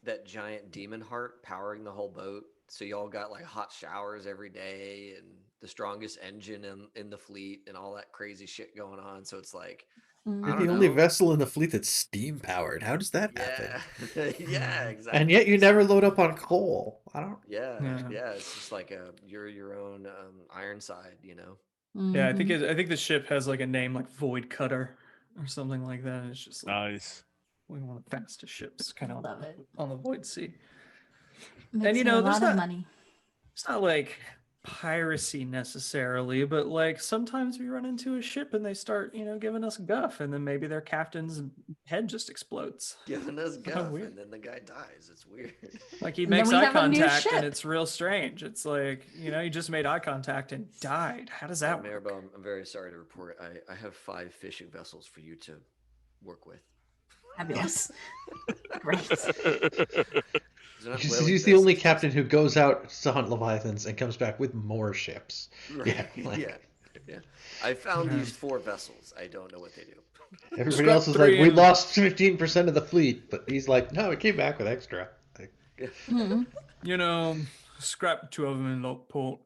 That giant demon heart powering the whole boat. So y'all got like hot showers every day and the strongest engine in the fleet and all that crazy shit going on. So it's like, You're the only vessel in the fleet that's steam powered. How does that yeah. happen? Yeah, exactly. And yet you never load up on coal. I don't. Yeah. It's just like you're your own Ironside, Yeah, I think the ship has like a name like Void Cutter or something like that. It's just like, nice. We want the fastest ships kind of on the Void Sea. Makes And me a lot of money. It's not like piracy necessarily, but like sometimes we run into a ship and they start, giving us guff, and then maybe their captain's head just explodes. Giving us guff, and then the guy dies. It's weird. Like he makes eye contact, and it's real strange. It's like, you just made eye contact and died. How does that work? Maribel, I'm very sorry to report. I have 5 fishing vessels for you to work with. Fabulous. Great. He's the only captain who goes out to hunt Leviathans and comes back with more ships. Right. Yeah. I found these 4 vessels. I don't know what they do. Everybody else is like, we lost 15% of the fleet, but he's like, no, it came back with extra. Scrapped 2 of them in Lockport.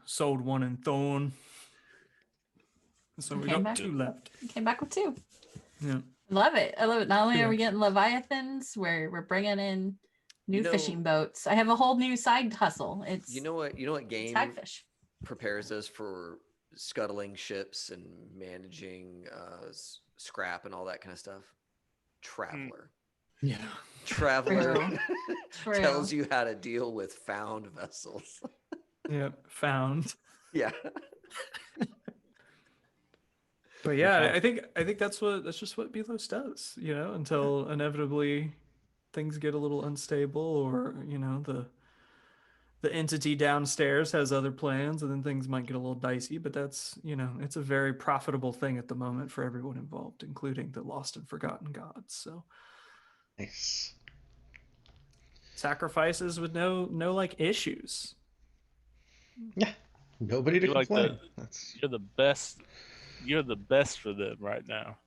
Sold 1 in Thorn. So we got 2 left. Came back with 2. Yeah. Love it. I love it. Not only are we getting Leviathans, we're bringing in new fishing boats. I have a whole new side hustle. It's you know what game hagfish prepares us for scuttling ships and managing scrap and all that kind of stuff? Traveler. Yeah. Traveler tells you how to deal with found vessels. Yep, found. Yeah. But yeah, I think that's just what Milos does, until inevitably things get a little unstable, or the entity downstairs has other plans, and then things might get a little dicey. But that's it's a very profitable thing at the moment for everyone involved, including the lost and forgotten gods. So nice sacrifices with no like issues. Yeah, nobody to complain. You're the best. You're the best for them right now.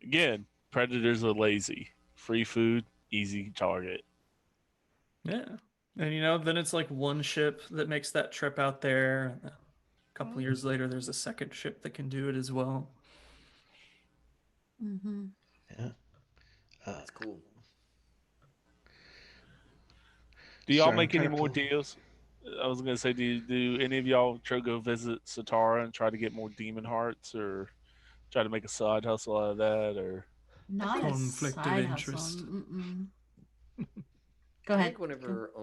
Again, predators are lazy. Free food, easy target. Yeah. And then it's like one ship that makes that trip out there. A couple of years later, there's a second ship that can do it as well. Yeah. That's cool. Do y'all make any more deals? I was gonna say, do any of y'all try to go visit Satara and try to get more demon hearts, or try to make a side hustle out of that, or not a conflict of interest? Go ahead. I think whenever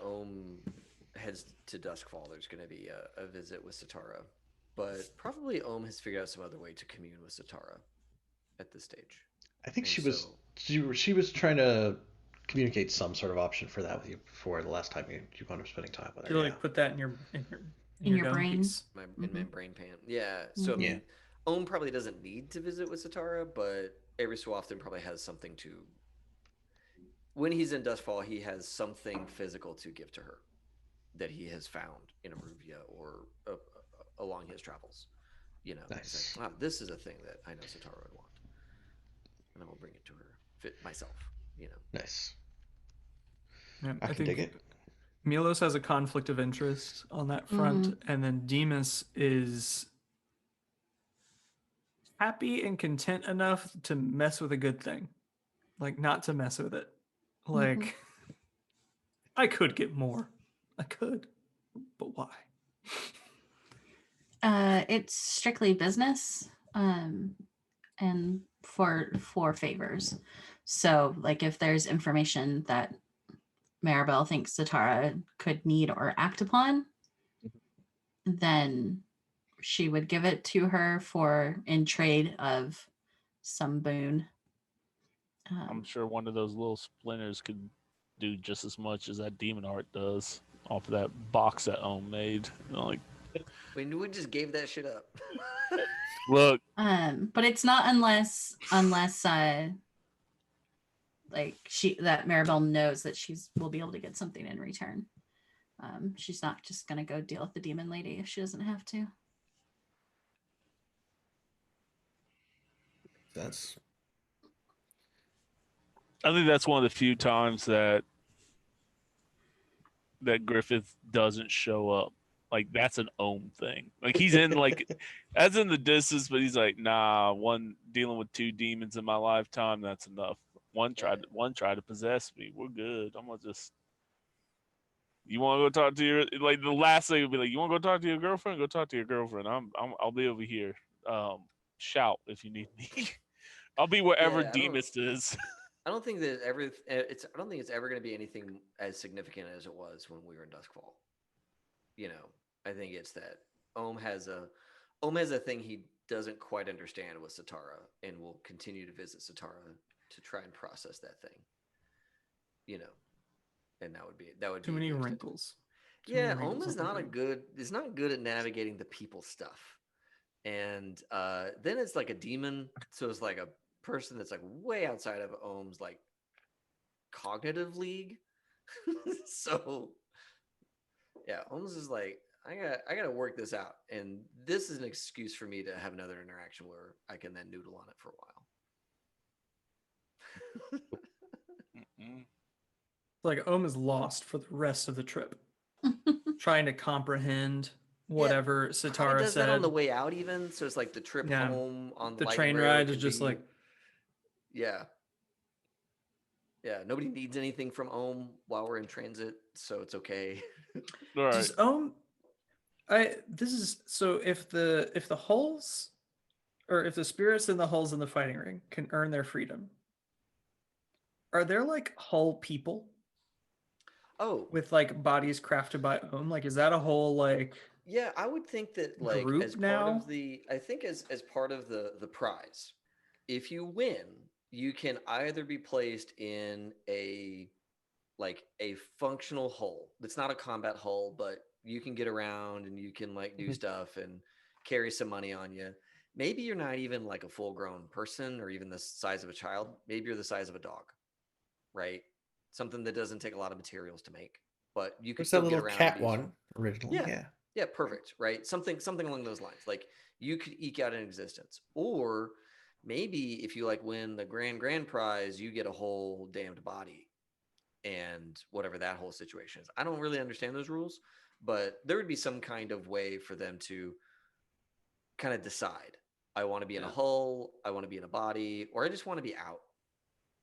Ohm heads to Duskfall, there's going to be a visit with Satara, but probably Ohm has figured out some other way to commune with Satara at this stage. I think she was trying to communicate some sort of option for that with you before the last time you wound up spending time with her. You like put that in your brain, in my brain pan. Yeah. So I mean, Ohm probably doesn't need to visit with Satara, but every so often probably has something to. When he's in Duskfall, he has something physical to give to her that he has found in Aruvia or along his travels. Nice. Like, wow, this is a thing that I know Satara would want, and I will bring it to her. Fit myself. Nice. Yeah, I can dig it. Milos has a conflict of interest on that front, and then Demas is happy and content enough to mess with a good thing, like not to mess with it. Like I could get more. I could. but why? It's strictly business, and for favors. So, like, if there's information that Maribel thinks Satara could need or act upon, then she would give it to her for in trade of some boon. I'm sure one of those little splinters could do just as much as that demon art does off of that box that Ohm made. Like, We just gave that shit up. look, But it's not unless like that Maribel knows that she's will be able to get something in return. She's not just gonna go deal with the demon lady if she doesn't have to. I think that's one of the few times that Griffith doesn't show up. Like, that's an Ohm thing. Like, he's in, like, as in the distance, but he's like, nah, dealing with 2 demons in my lifetime, that's enough. One tried to possess me. We're good. I'm gonna just. You want to go talk to your, like, the last thing would be like, you want to go talk to your girlfriend? Go talk to your girlfriend. I'll be over here. Shout if you need me. I'll be wherever Yeah, Demas is. I don't think that I don't think it's ever going to be anything as significant as it was when we were in Duskfall. You know, I think it's that Ohm has a thing he doesn't quite understand with Satara, and will continue to visit Satara to try and process that thing. You know, and that would be Too many wrinkles. Yeah, Ohm is not good at navigating the people stuff. And then it's like a demon, so it's like a person that's like way outside of Ohm's like cognitive league. So yeah, Ohm's is like, I gotta work this out, and this is an excuse for me to have another interaction where I can then noodle on it for a while. Like Ohm is lost for the rest of the trip, trying to comprehend whatever Satara does said. that on the way out, even so. It's like the trip home on the Lightning train Railroad ride is just like, yeah. Nobody needs anything from Ohm while we're in transit, so it's okay. All right. Does Ohm? This is so if the hulls, or if the spirits in the hulls in the fighting ring can earn their freedom, are there like hull people? Oh, with like bodies crafted by Ohm, like is that a whole like? Yeah, I would think that like group as part now? of the I think as part of the prize, if you win, you can either be placed in a functional hull. That's not a combat hull, but you can get around and you can like do stuff and carry some money on you. Maybe you're not even like a full-grown person or even the size of a child. Maybe you're the size of a dog, right? Something that doesn't take a lot of materials to make, but you could There's that still get little around and cat be useful. one originally. Yeah. Yeah, perfect, right? Something along those lines. Like you could eke out an existence. Or maybe if you like win the grand prize, you get a whole damned body and whatever that whole situation is. I don't really understand those rules, but there would be some kind of way for them to kind of decide. I want to be in a hull, I want to be in a body, or I just want to be out.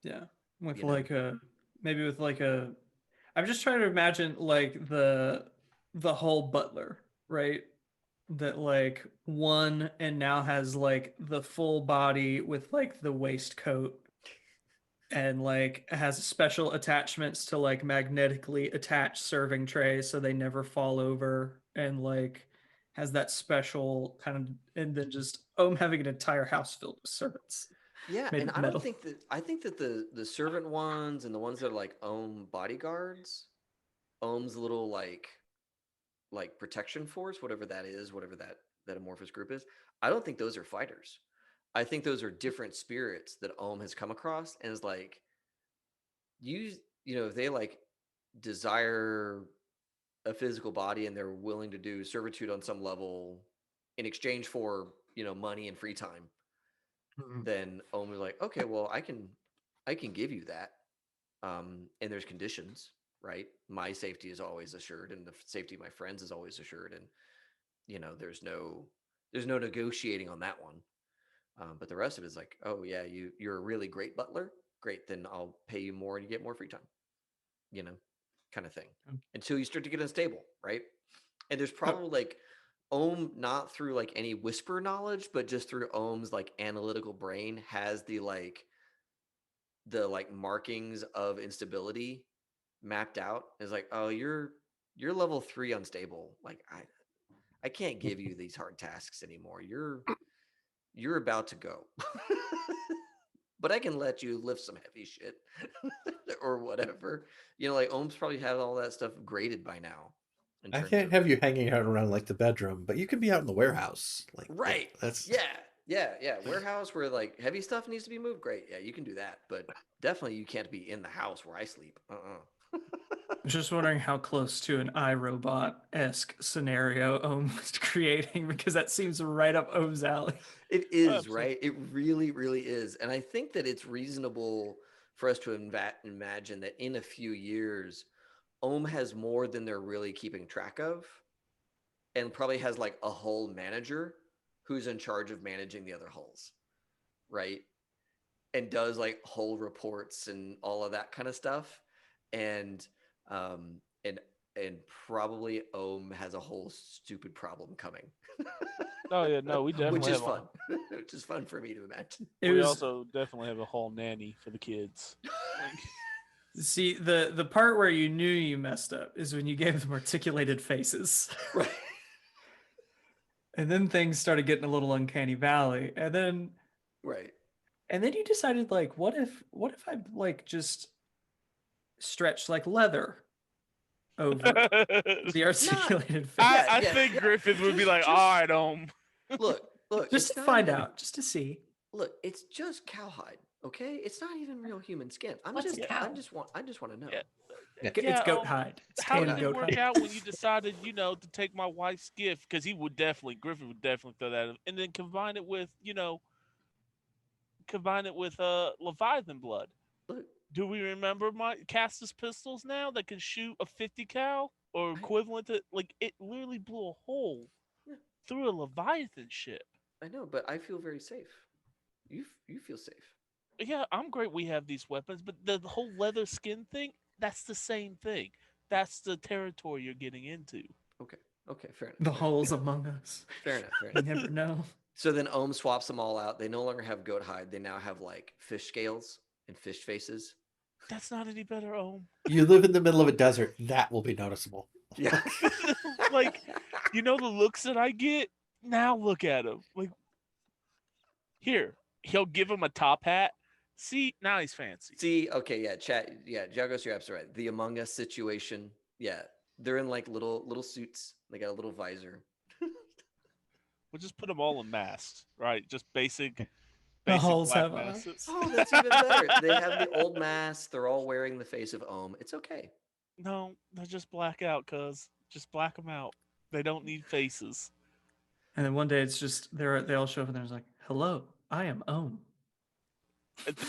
Yeah. With You know? like a maybe with like a I'm just trying to imagine like the whole butler, right? That like won and now has like the full body with like the waistcoat and like has special attachments to like magnetically attach serving trays so they never fall over, and like has that special kind of, and then just having an entire house filled with servants. Yeah, made and of I metal. don't think that I think that the servant ones and the ones that are like Ohm bodyguards, Ohm's little like protection force, whatever that is, whatever that amorphous group is. I don't think those are fighters. I think those are different spirits that Ohm has come across and is like, if they like desire a physical body and they're willing to do servitude on some level in exchange for money and free time, then Ohm is like, okay, well, I can give you that, and there's conditions, right? My safety is always assured, and the safety of my friends is always assured, and there's no negotiating on that one. But the rest of it is like, oh yeah, you're a really great butler. Great, then I'll pay you more and you get more free time. Kind of thing. Until you start to get unstable, right? And there's probably like Ohm, not through like any whisper knowledge, but just through Ohm's like analytical brain, has the markings of instability mapped out. It's like, oh, you're level 3 unstable. Like I can't give you these hard tasks anymore. You're about to go. But I can let you lift some heavy shit or whatever. You know, like Ohms probably have all that stuff graded by now. In I terms can't of have you hanging out around like the bedroom, but you can be out in the warehouse. Like right. That's Yeah. Warehouse where like heavy stuff needs to be moved. Great. Yeah, you can do that. But definitely you can't be in the house where I sleep. I'm just wondering how close to an iRobot-esque scenario Ohm was creating, because that seems right up Ohm's alley. It is, Absolutely. right? It really, really is. And I think that it's reasonable for us to imagine that in a few years, Ohm has more than they're really keeping track of, and probably has like a hull manager who's in charge of managing the other hulls, right? And does like hull reports and all of that kind of stuff. And um and and probably Ohm has a whole stupid problem coming. Oh yeah, no, we definitely Which is have fun. Which is fun for me to imagine. It we was also definitely have a whole nanny for the kids. Like, see the part where you knew you messed up is when you gave them articulated faces. Right. And then things started getting a little uncanny valley. Right. And then you decided, like, what if I like just stretched like leather over the articulated face? I Yeah, think yeah. Griffith would be like, Just- all right, Look, Just it's to not find even- out, just to see. Look, it's just cowhide, okay? It's not even real human skin. I What's just cow? I just want to know. Yeah. It's goat hide. It's how tanned did it goat work hide. out when you decided, to take my wife's gift? Because Griffith would definitely throw that in, and then combine it with, Leviathan blood. Look, Do we remember my Castus pistols now that can shoot a 50 cal or equivalent to, like, it literally blew a hole Yeah. through a Leviathan ship. I know, but I feel very safe. You feel safe. Yeah, I'm great we have these weapons, but the whole leather skin thing, that's the same thing. That's the territory you're getting into. Okay, fair enough. The holes among us. Fair enough. You never know. So then Ohm swaps them all out. They no longer have goat hide. They now have like fish scales and fish faces. That's not any better, Ohm. You live in the middle of a desert. That will be noticeable. Yeah. Like, the looks that I get? Now look at him. Like, here, he'll give him a top hat. See, now he's fancy. See, okay, yeah, chat, yeah, Jagos, you're absolutely right. The Among Us situation, yeah, they're in like little suits. They got a little visor. We'll just put them all in masks, right? Just basic holes black have masks. Oh, that's even better. They have the old masks. They're all wearing the face of Ohm. It's okay. No, they're just black out, cuz. Just black them out. They don't need faces. And then one day it's just they all show up and there's like, "Hello, I am Ohm.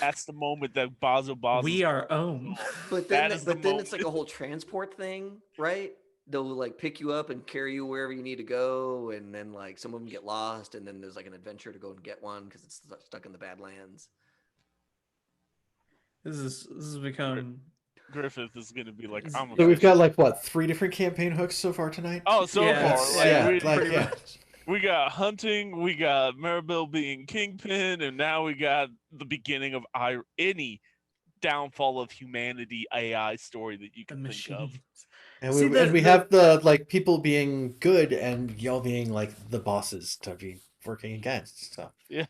That's the moment that Basil We are Ohm." But then, it's like a whole transport thing, right? They'll like pick you up and carry you wherever you need to go, and then like some of them get lost, and then there's like an adventure to go and get one because it's stuck in the Badlands. This has become. Griffith is going to be like, I'm So we've got like what, 3 different campaign hooks so far tonight? Oh, so Yeah, far. that's- Like, yeah, we, like, yeah. we got hunting, we got Maribel being Kingpin, and now we got the beginning of any downfall of humanity AI story that you The can think of. machines. And See, we have the like people being good and y'all being like the bosses to be working against. So Yeah.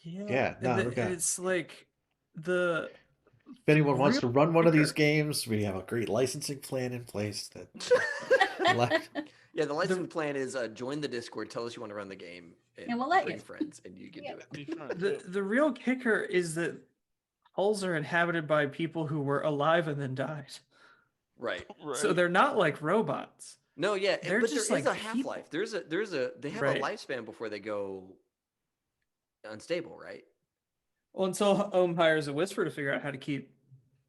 Yeah, no, and we've got- it's like the. if anyone wants to run one of these kicker- games, we have a great licensing plan in place. That Yeah, the licensing plan is join the Discord, tell us you want to run the game, And we'll let bring you. friends, and you can do it. Be fun, too. The real kicker is that hulls are inhabited by people who were alive and then died. Right. So Right. they're not like robots. No, yeah, They're but just there is like a half-life. people. They have Right. a lifespan before they go unstable, right? Well, until Ohm hires a whisper to figure out how to keep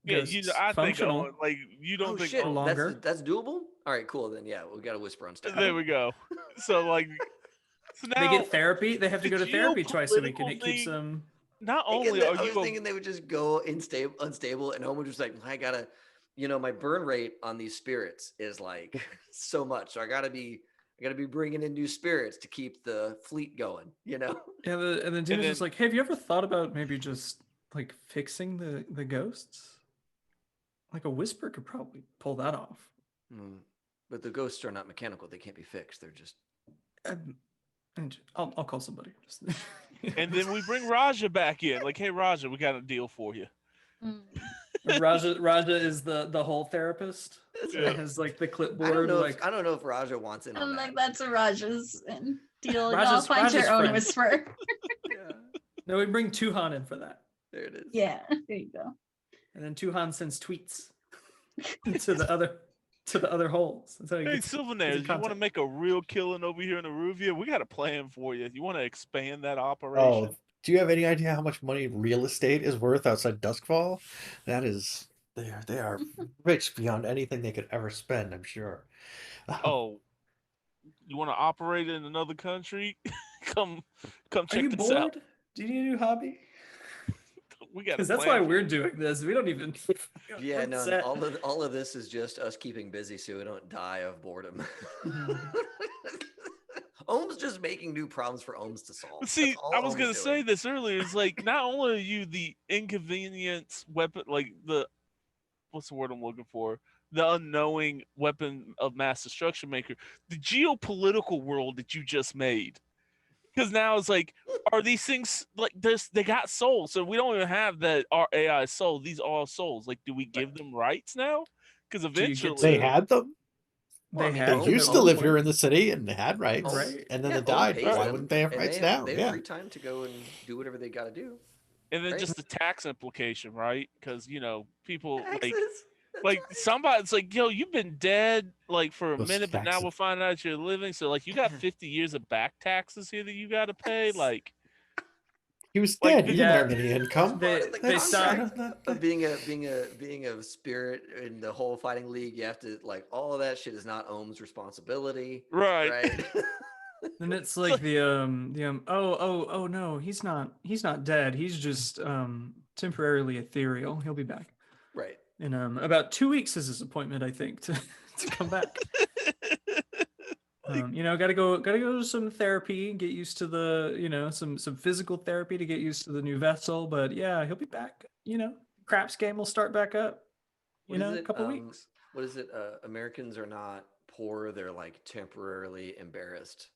Yeah, ghosts I think, functional. like, you don't Oh think, shit, for longer. that's doable. All right, cool. Then yeah, we got to whisper on stage. there we go. So, like, so now, They get therapy. They have to the go to therapy twice a week, and geopolitical it keeps thing- them. not I only are was you thinking they would just go unstable, and Owen would just like, I gotta my burn rate on these spirits is like so much. So I gotta be bringing in new spirits to keep the fleet going. Yeah, and then Dina's just like, hey, have you ever thought about maybe just like fixing the ghosts? Like a whisper could probably pull that off. But the ghosts are not mechanical; they can't be fixed. They're just. And I'll call somebody. And then we bring Raja back in. Like, hey, Raja, we got a deal for you. Raja is the whole therapist. Yeah. It has like the I clipboard. don't know if Raja wants in on I'm that. like, that's a Raja's deal. Y'all Raja's- find your Raja's own friend. whisper. Yeah, No, we bring Tuhan in for that. there it is. Yeah, there you go. And then Tuhan sends tweets to the other holes. That's how he Hey, gets Sylvanaires, you want to content. make a real killing over here in Aruvia? We got a plan for you. You want to expand that Oh, operation? do you have any idea how much money real estate is worth outside Duskfall? That is, they are rich beyond anything they could ever spend, I'm sure. Oh, you want to operate in another country? come Are check you this out. bored? Do you need a new hobby? We got a Because that's plan why for we're you. doing this. We don't even. Yeah, we're no, set. all of this is just us keeping busy so we don't die of boredom. Ohm's just making new problems for Ohm's to solve. But see, That's all I was Ohm's gonna say doing. this earlier. It's like not only are you the inconvenience weapon, like what's the word I'm looking for? The unknowing weapon of mass destruction maker, the geopolitical world that you just made. Because now it's like, are these things like this? They got souls, so we don't even have that our AI soul. These are souls. Like, do we give them rights now? Because Do you get eventually, They had them. Well, I mean, had They Ohm- them used at to Ohm- one live here point. in the city and had rights, Right. and then yeah, they Ohm died. pays Why them, wouldn't they have and rights they now? have Yeah. free time to go and do whatever they got to do. and then Right. just the tax implication, right? Because people Taxes. like somebody, it's like, yo, you've been dead like for a Those minute, but now taxes. we're finding out you're living. So like, you got 50 years of back taxes here that you got to pay. Like, He was Like, dead. He yeah. didn't earn any income. They- Part of the they contract stopped- of being a spirit in the whole fighting league, you have to like all of that shit is not Ohm's responsibility, right. right? Then it's like oh no, he's not dead. He's just temporarily ethereal. He'll be back. Right. In about 2 weeks is his appointment, I think, to come back. Gotta go to some therapy, get used to the, some physical therapy to get used to the new vessel. But yeah, he'll be back. Craps game will start back up. What is A it? couple weeks. What is it? Americans are not poor; they're like temporarily embarrassed.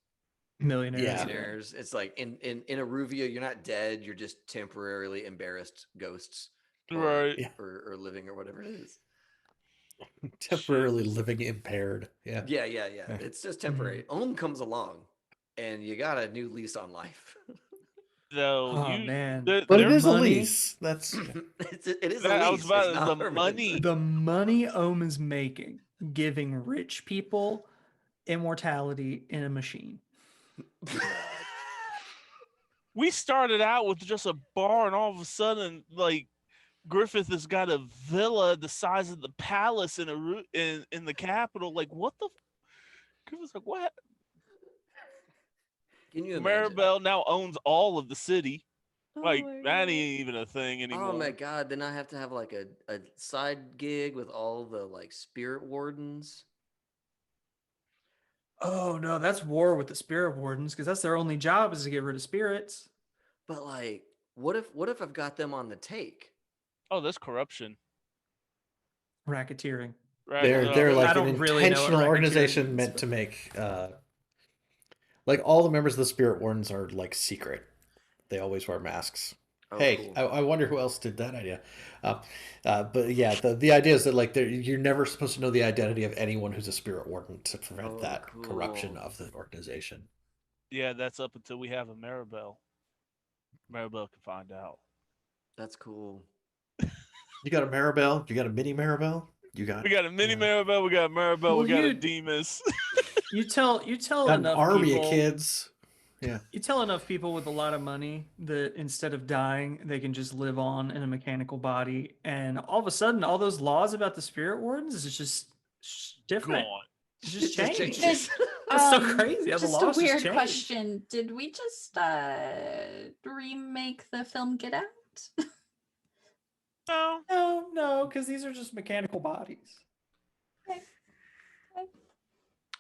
Millionaires. Yeah. Millionaires. It's like in Aruvia, you're not dead; you're just temporarily embarrassed ghosts, Right. Yeah. or living or whatever it is. Temporarily living impaired. Yeah. Yeah. It's just temporary. Ohm comes along, and you got a new lease on life. So Oh man. But it is a money- lease. That's it is a I lease. was about it's not the permanent. money. The money Ohm is making, giving rich people immortality in a machine. We started out with just a bar, and all of a sudden, like Griffith has got a villa the size of the palace in the capital. Like, what the? Griffith's like, what? Can you imagine? Maribel now owns all of the city. Like, my that God. ain't even a thing anymore. Oh my god! Then I have to have like a side gig with all the like spirit wardens. Oh no, that's war with the spirit wardens, because that's their only job is to get rid of spirits. But like, what if I've got them on the take? Oh, that's corruption. Racketeering. Right. they're I like an don't really know what intentional racketeering organization means, meant but- to make like all the members of the Spirit Wardens are like secret. They always wear masks. Oh, Hey, cool. I wonder who else did that idea. But yeah, the idea is that like you're never supposed to know the identity of anyone who's a Spirit Warden to prevent Oh, that corruption cool. of the organization. Yeah, that's up until we have a Maribel. Maribel can find out. That's cool. You got a Maribel? You got a mini Maribel? You got We got a mini yeah. Maribel. We got a Maribel. Well, we got a you- Demas. You tell got an enough army people, of kids. Yeah. You tell enough people with a lot of money that instead of dying, they can just live on in a mechanical body, and all of a sudden, all those laws about the spirit wardens is just different. Gone. It's just It just changed. changes. That's so crazy how the Just laws a just weird changed. question. Did we just remake the film Get Out? No. No, because these are just mechanical bodies.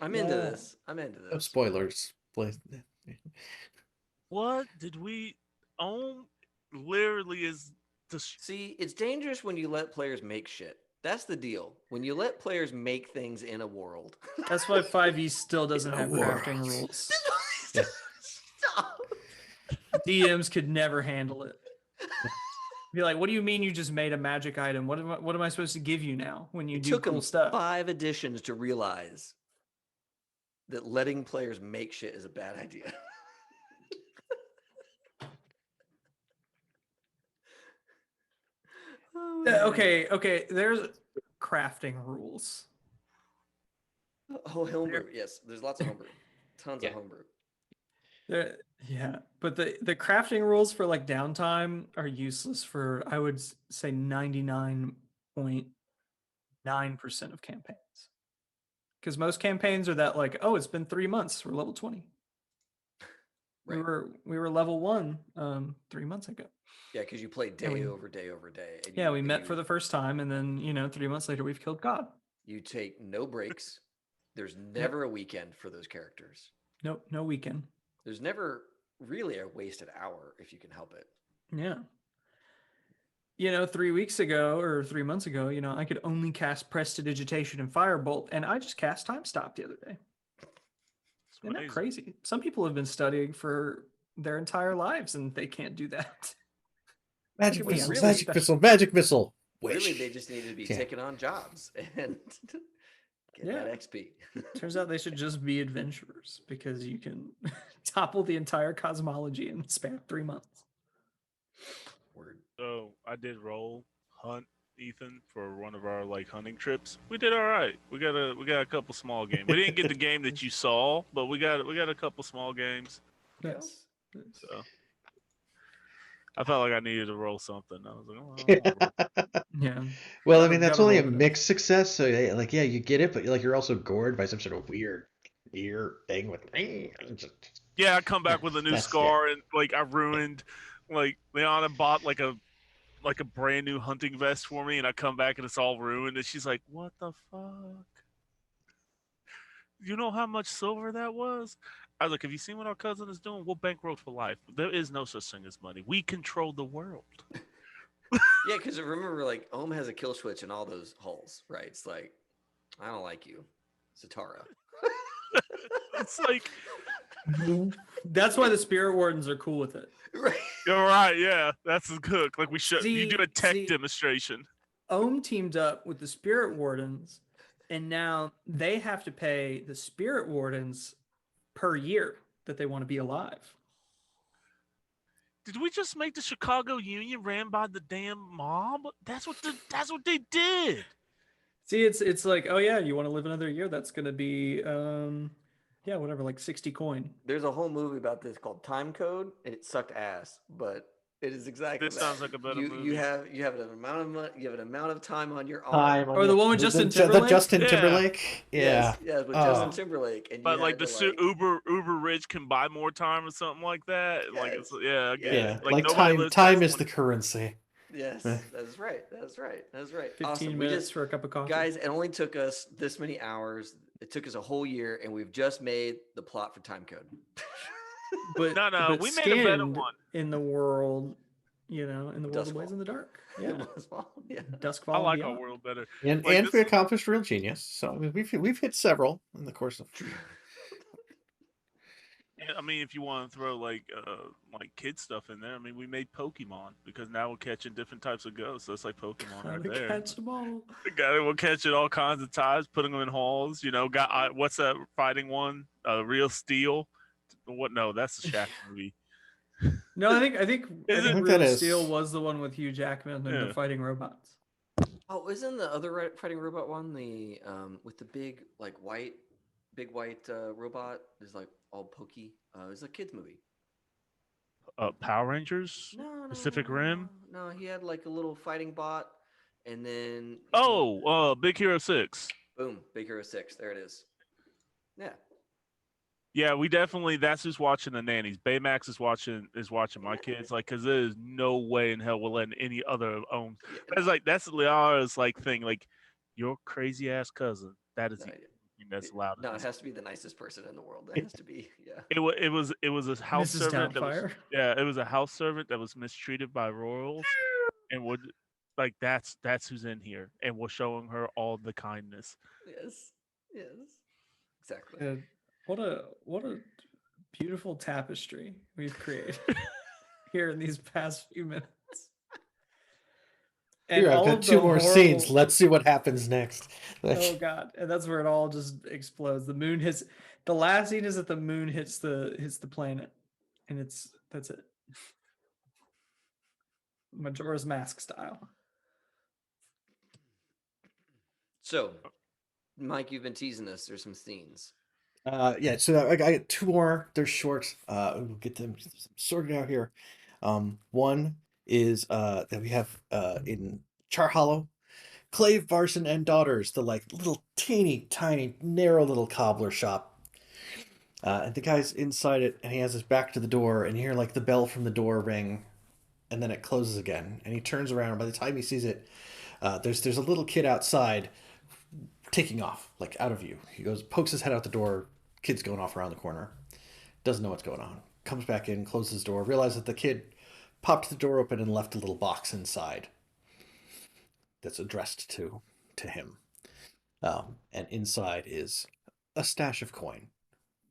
I'm into No. this. I'm into No this. spoilers. What did we own? Literally is the See, it's dangerous when you let players make shit. That's the deal. When you let players make things in a world. That's why 5e still doesn't In a have crafting world. rules. Yeah. Stop. DMs could never handle it. Be like, what do you mean you just made a magic item? What am I supposed to give you now when you It do took cool them stuff? 5 editions to realize that letting players make shit is a bad idea. Okay. There's crafting rules. Oh, homebrew. Yes, there's lots of homebrew. Tons Yeah. of homebrew. Yeah, but the crafting rules for like downtime are useless for, I would say, 99.9% of campaigns. Because most campaigns are that like, oh, it's been 3 months, we're level 20. Right. We were level 1 3 months ago. Yeah, because you play day we- over day over day. And Yeah, we met for the first time, and then 3 months later we've killed God. You take no breaks. There's never a weekend for those characters. Nope, no weekend. There's never really a wasted hour if you can help it. Yeah. 3 weeks ago or 3 months ago, I could only cast Prestidigitation and Firebolt, and I just cast Time Stop the other day. Isn't that crazy? Some people have been studying for their entire lives and they can't do that. Magic Look at me, missile, I'm really magic special. missile, magic missile. Wish. Really, they just need to be Yeah. taking on jobs and get Yeah. that XP. Turns out they should just be adventurers because you can topple the entire cosmology in the span of 3 months. Word. So I did roll hunt Ethan for one of our hunting trips. We did all right. We got a couple small games. We didn't get the game that you saw, but we got a couple small games. Nice. So I felt like I needed to roll something. I was like, oh, Yeah. Well, I Gotta- mean, that's gotta only a roll with it. mixed success. So, yeah, you get it, but you're also gored by some sort of weird ear thing with. yeah, I come back with a new That's- scar and I ruined. Liana bought like a brand new hunting vest for me, and I come back and it's all ruined, and she's like, "What the fuck? You know how much silver that was?" I was like, "Have you seen what our cousin is doing? We'll bankroll for life. There is no such thing as money. We control the world." Yeah, because remember, Ohm has a kill switch in all those holes, right? It's like, I don't like you, Zatara. It's like, That's why the Spirit Wardens are cool with it. Right. you're right. Yeah, that's good. We should. You do a tech See- demonstration. Ohm teamed up with the Spirit Wardens, and now they have to pay the Spirit Wardens per year that they want to be alive. Did we just make the Chicago Union ran by the damn mob? That's what they did. See, it's like, oh yeah, you want to live another year? That's gonna be whatever, like 60 coin. There's a whole movie about this called Time Code, and it sucked ass, but it is exactly This that. sounds like a better you movie. have an amount of money, you have an amount of time on your arm. Time on Or the one with Justin The Timberlake. Justin Yeah. Timberlake. Yeah. Yes, with Oh. Justin Timberlake, and But you had the to, Uber rich can buy more time or something like that. Yes. I get Yeah. it. Like nobody time lives time past is the currency. Yes, Eh. that's right. 15 Awesome. minutes for a cup of coffee. Guys, it only took us this many hours. It took us a whole year, and we've just made the plot for Time Code. but No, we made a better skinned one. in the world, in the world of Duskfall. Blaze in the Dark. It Yeah, was well, yeah. Duskfall. I and like beyond. our world better. And Like and this- we accomplished real genius. So I mean, we've hit several in the course of. Yeah, I mean, if you want to throw kid stuff in there, I mean, we made Pokemon because now we're catching different types of ghosts. So it's like Pokemon right Gotta there. catch them all. We'll catch it all kinds of times, putting them in halls. What's that fighting one? Real Steel. What? No, that's the Shaq movie. No, I think I think Real that is- Steel was the one with Hugh Jackman and Yeah. the fighting robots. Oh, isn't the other fighting robot one the with the big white robot is all pokey? It was a kids movie. Power Rangers. No, Pacific Rim? No, he had a little fighting bot, and then Oh, Big Hero 6. boom, Big Hero 6. There it is. Yeah. Yeah, we definitely. That's who's watching the nannies. Baymax is watching my kids. Like, cause there is no way in hell we're letting any other own. Yeah, That's Liara's like thing. Like, your crazy ass cousin. That is no, the only thing that's allowed in no, it this. has to be the nicest person in the world. It has to be, yeah. It was a house Mrs. servant that was Doubtfire. it was a house servant that was mistreated by royals, and would like that's who's in here, and we're showing her all the kindness. Yes, yes, exactly. And what a beautiful tapestry we've created here in these past few minutes. And Here, I've all got of two the more horrible... scenes. Let's see what happens next. Oh god, and that's where it all just explodes. The moon hits. The last scene is that the moon hits the planet, and that's it. Majora's Mask style. So, Mike, you've been teasing us. There's some scenes. Yeah, so I got two more. They're short. We'll get them sorted out here. One is that we have in Char Hollow, Clave, Varson, and Daughters, the like little teeny tiny narrow little cobbler shop. And the guy's inside it, and he has his back to the door, and you hear like the bell from the door ring, and then it closes again. And he turns around, and by the time he sees it, there's a little kid outside, taking off like out of view. He goes, pokes his head out the door. Kid's going off around the corner. Doesn't know what's going on. Comes back in, closes the door, realizes that the kid popped the door open and left a little box inside that's addressed to him. And inside is a stash of coin.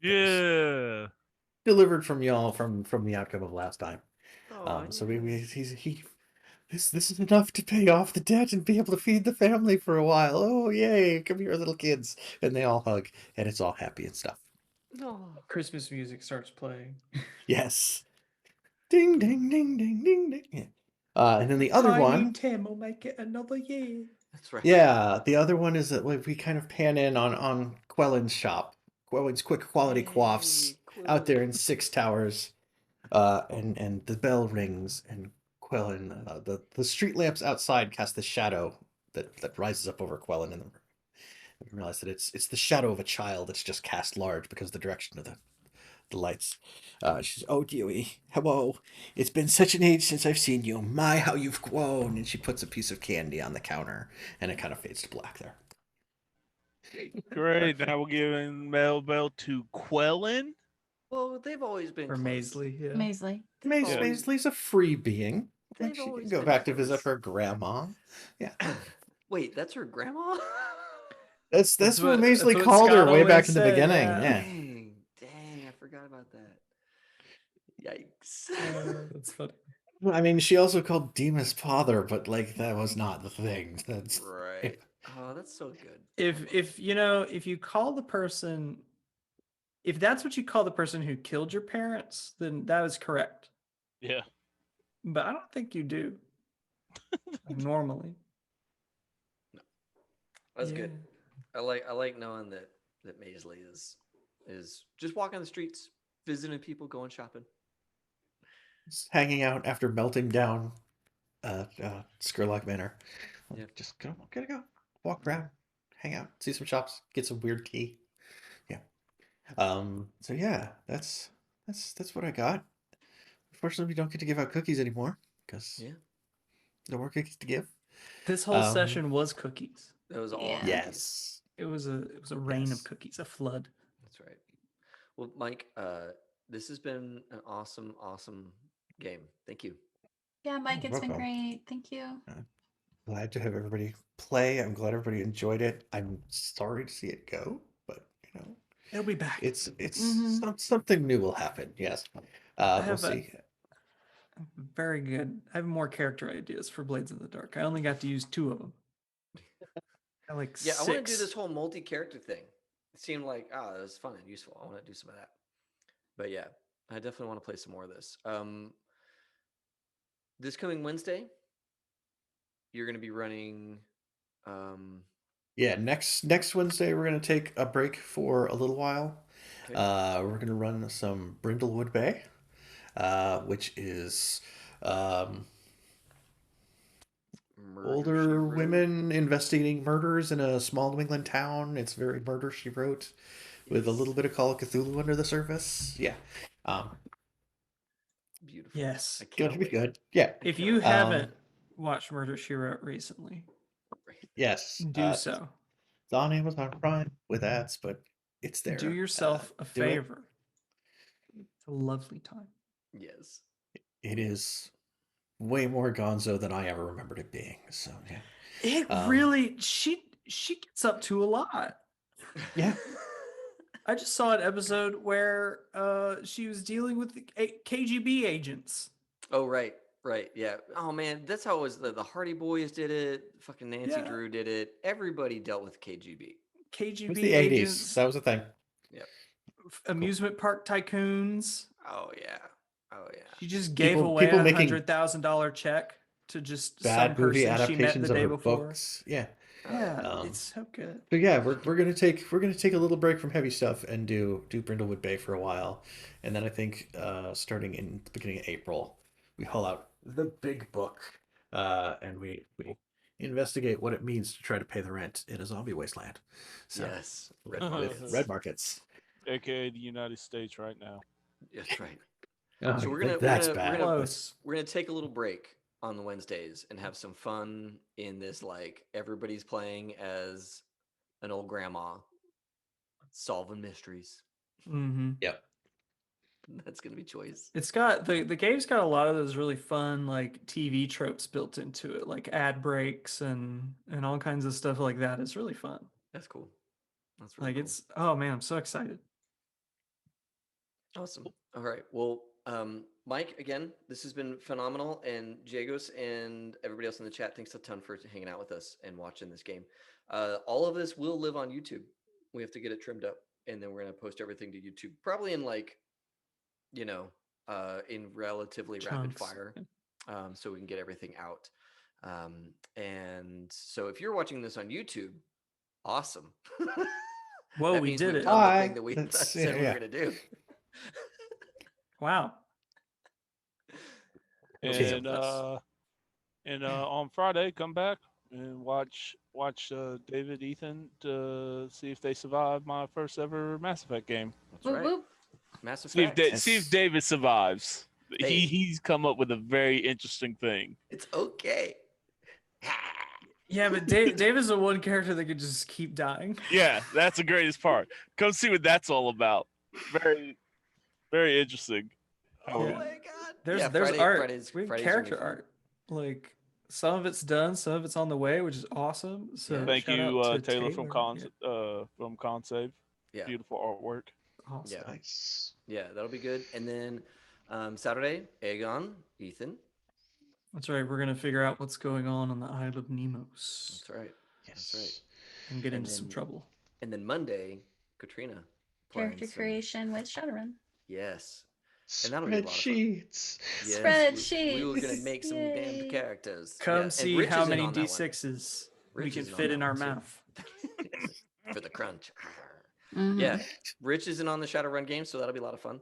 Yeah. Delivered from y'all from the outcome of last time. Oh, So yes. this is enough to pay off the debt and be able to feed the family for a while. Oh yay! Come here, little kids, and they all hug, and it's all happy and stuff. No. Christmas music starts playing. Yes. Ding ding ding ding ding ding. Yeah. And then the other Tiny one, Tim will make it another year. That's right. yeah, the other one is that we kind of pan in on Quellen's shop, Quellen's quick quality quaffs Hey, out there Quillen. in Six Towers, and the bell rings, and Quellen, the street lamps outside cast the shadow that rises up over Quellen in the room. We realize that it's the shadow of a child that's just cast large because of the direction of the lights. She's, oh, Dewey, hello. It's been such an age since I've seen you. My, how you've grown. And she puts a piece of candy on the counter, and it kind of fades to black there. Great. Now we're giving Mel Bell to Quellen. Well, they've always been Or close. Maisley, yeah. Maisley. Maisley's a free being. They've She can always go been back to visit close. her grandma. Yeah. Wait, that's her grandma? That's That's what what- Maisley that's what called her Scott way back always in the said, beginning. yeah. Yeah. Dang, I forgot about that. Yikes. That's funny. I mean, she also called Demas father, but like that was not the thing. That's Right. Oh, that's so good. If you call the person, if that's what you call the person who killed your parents, then that is correct. Yeah. But I don't think you do. Normally. That's good. Yeah. I like knowing that Maisley is just walking the streets, visiting people, going shopping. Just hanging out after melting down Skurlock Manor. Yeah. Just gotta go. Walk around, hang out, see some shops, get some weird tea. Yeah. So yeah, that's what I got. Unfortunately, we don't get to give out cookies anymore because Yeah. no more cookies to give. This whole session was cookies. That was all. Yeah. cookies. Yes. It was a rain Yes. of cookies, a flood. That's right. Well, Mike, this has been an awesome game. Thank you. Yeah, Mike, You're it's been welcome. great. Thank you. Glad to have everybody play. I'm glad everybody enjoyed it. I'm sorry to see it go, but you know, It'll be back. it's Mhm. something new will happen. Yes. We'll have see. Very good. I have more character ideas for Blades in the Dark. I only got to use 2 of them. I like Yeah, 6. I want to do this whole multi-character thing. It seemed like that was fun and useful. I want to do some of that. But yeah, I definitely want to play some more of this. This coming Wednesday, you're going to be running. Yeah, next Wednesday we're gonna take a break for a little while. Okay. We're gonna run some Brindlewood Bay, which is Murder, older She Wrote. women investigating murders in a small New England town. It's very Murder She Wrote. with a little bit of Call of Cthulhu under the surface. Yeah. Beautiful. Yes. I can't Gonna be wait. good. Yeah. If you haven't watched Murder, She Wrote recently, Yes. do so. It's on Amazon Prime with ads, but it's there. Do yourself a do it. favor. It's a lovely time. Yes. It is way more gonzo than I ever remembered it being. So yeah. It really she gets up to a lot. Yeah. I just saw an episode where she was dealing with the KGB agents. Oh, right. Right. Yeah. Oh, man. That's how it was. The Hardy Boys did it. Fucking Nancy Yeah. Drew did it. Everybody dealt with KGB. KGB It was the 80s. agents, That was a thing. Yep. amusement park tycoons. Oh, yeah. Oh, yeah. She just gave People- away people a making $100,000 check to just some Bad movie person she met the adaptations of day her before. books. Yeah. Yeah, it's so good. So yeah, we're gonna take a little break from heavy stuff and do Brindlewood Bay for a while, and then I think starting in the beginning of April, we haul out the big book, and we investigate what it means to try to pay the rent in a zombie wasteland. So Yes. with Markets. red markets. AKA the United States right now. That's right. Oh, So you we're think gonna that's we're gonna, bad. we're gonna Close. we're gonna take a little break on the Wednesdays and have some fun in this. Like everybody's playing as an old grandma, solving mysteries. Mm-hmm. Yep. That's gonna be choice. It's got the game's got a lot of those really fun like TV tropes built into it, like ad breaks and all kinds of stuff like that. It's really fun. That's cool. That's really Like cool. it's oh man, I'm so excited. Awesome. All right. Well, Mike, again, this has been phenomenal, and Jagos and everybody else in the chat, thanks a ton for hanging out with us and watching this game. All of this will live on YouTube. We have to get it trimmed up, and then we're gonna post everything to YouTube, probably in like, in relatively rapid Chunks. fire, so we can get everything out. And so if you're watching this on YouTube, awesome. Whoa, That we means did we've it. done the Hi. thing that we That's- said we yeah. were gonna do. Wow. Okay. And on Friday, come back and watch David, Ethan to see if they survive my first ever Mass Effect game. That's Whoop, right. whoop. Mass See if, Effect. see if David survives. Hey. He's come up with a very interesting thing. It's okay. Yeah, but Dave is the one character that could just keep dying. Yeah, that's the greatest part. Come see what that's all about. Very, very interesting. Oh Yeah. my god. There's Yeah, there's Friday- art. Friday's- We have Friday's character gonna be fun. art. Like some of it's done, some of it's on the way, which is awesome. So Yeah. Thank shout you, out to Taylor from Yeah. Consave. Yeah. Beautiful artwork. Awesome. Yeah. Nice. Yeah, that'll be good. And then Saturday, Aegon, Ethan. That's right. We're gonna figure out what's going on the Isle of Nemos That's right. Yes. That's right. and get And into some then- trouble. And then Monday, Katrina. playing Character some- creation with Shadowrun. Yes. And that'll be a lot of fun. Spreadsheets. Yes, we were gonna Spreadsheets. make some Yay. damned characters. Come Yeah, and see Rich how is in many on that one. D6s we Rich can is in on fit that in our one, too. mouth. For the crunch. Mhm. Yeah, Rich isn't on the Shadowrun game, so that'll be a lot of fun.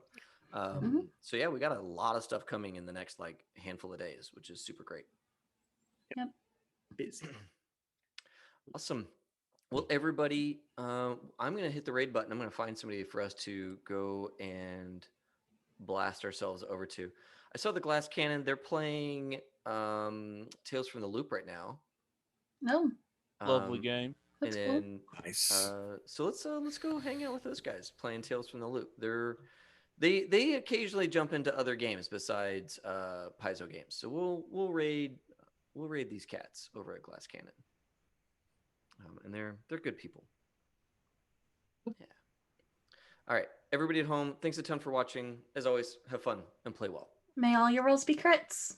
Mhm. So yeah, we got a lot of stuff coming in the next like handful of days, which is super great. Busy. Awesome. Well, everybody, I'm gonna hit the raid button. I'm gonna find somebody for us to go and blast ourselves over to. I saw the Glass Cannon. They're playing Tales from the Loop right now. No, Lovely Um, game. that's and cool. then Nice. so let's go hang out with those guys playing Tales from the Loop. They occasionally jump into other games besides Paizo games. So we'll raid these cats over at Glass Cannon. And they're good people. Yeah. All right, everybody at home, thanks a ton for watching. As always, have fun and play well. May all your rolls be crits.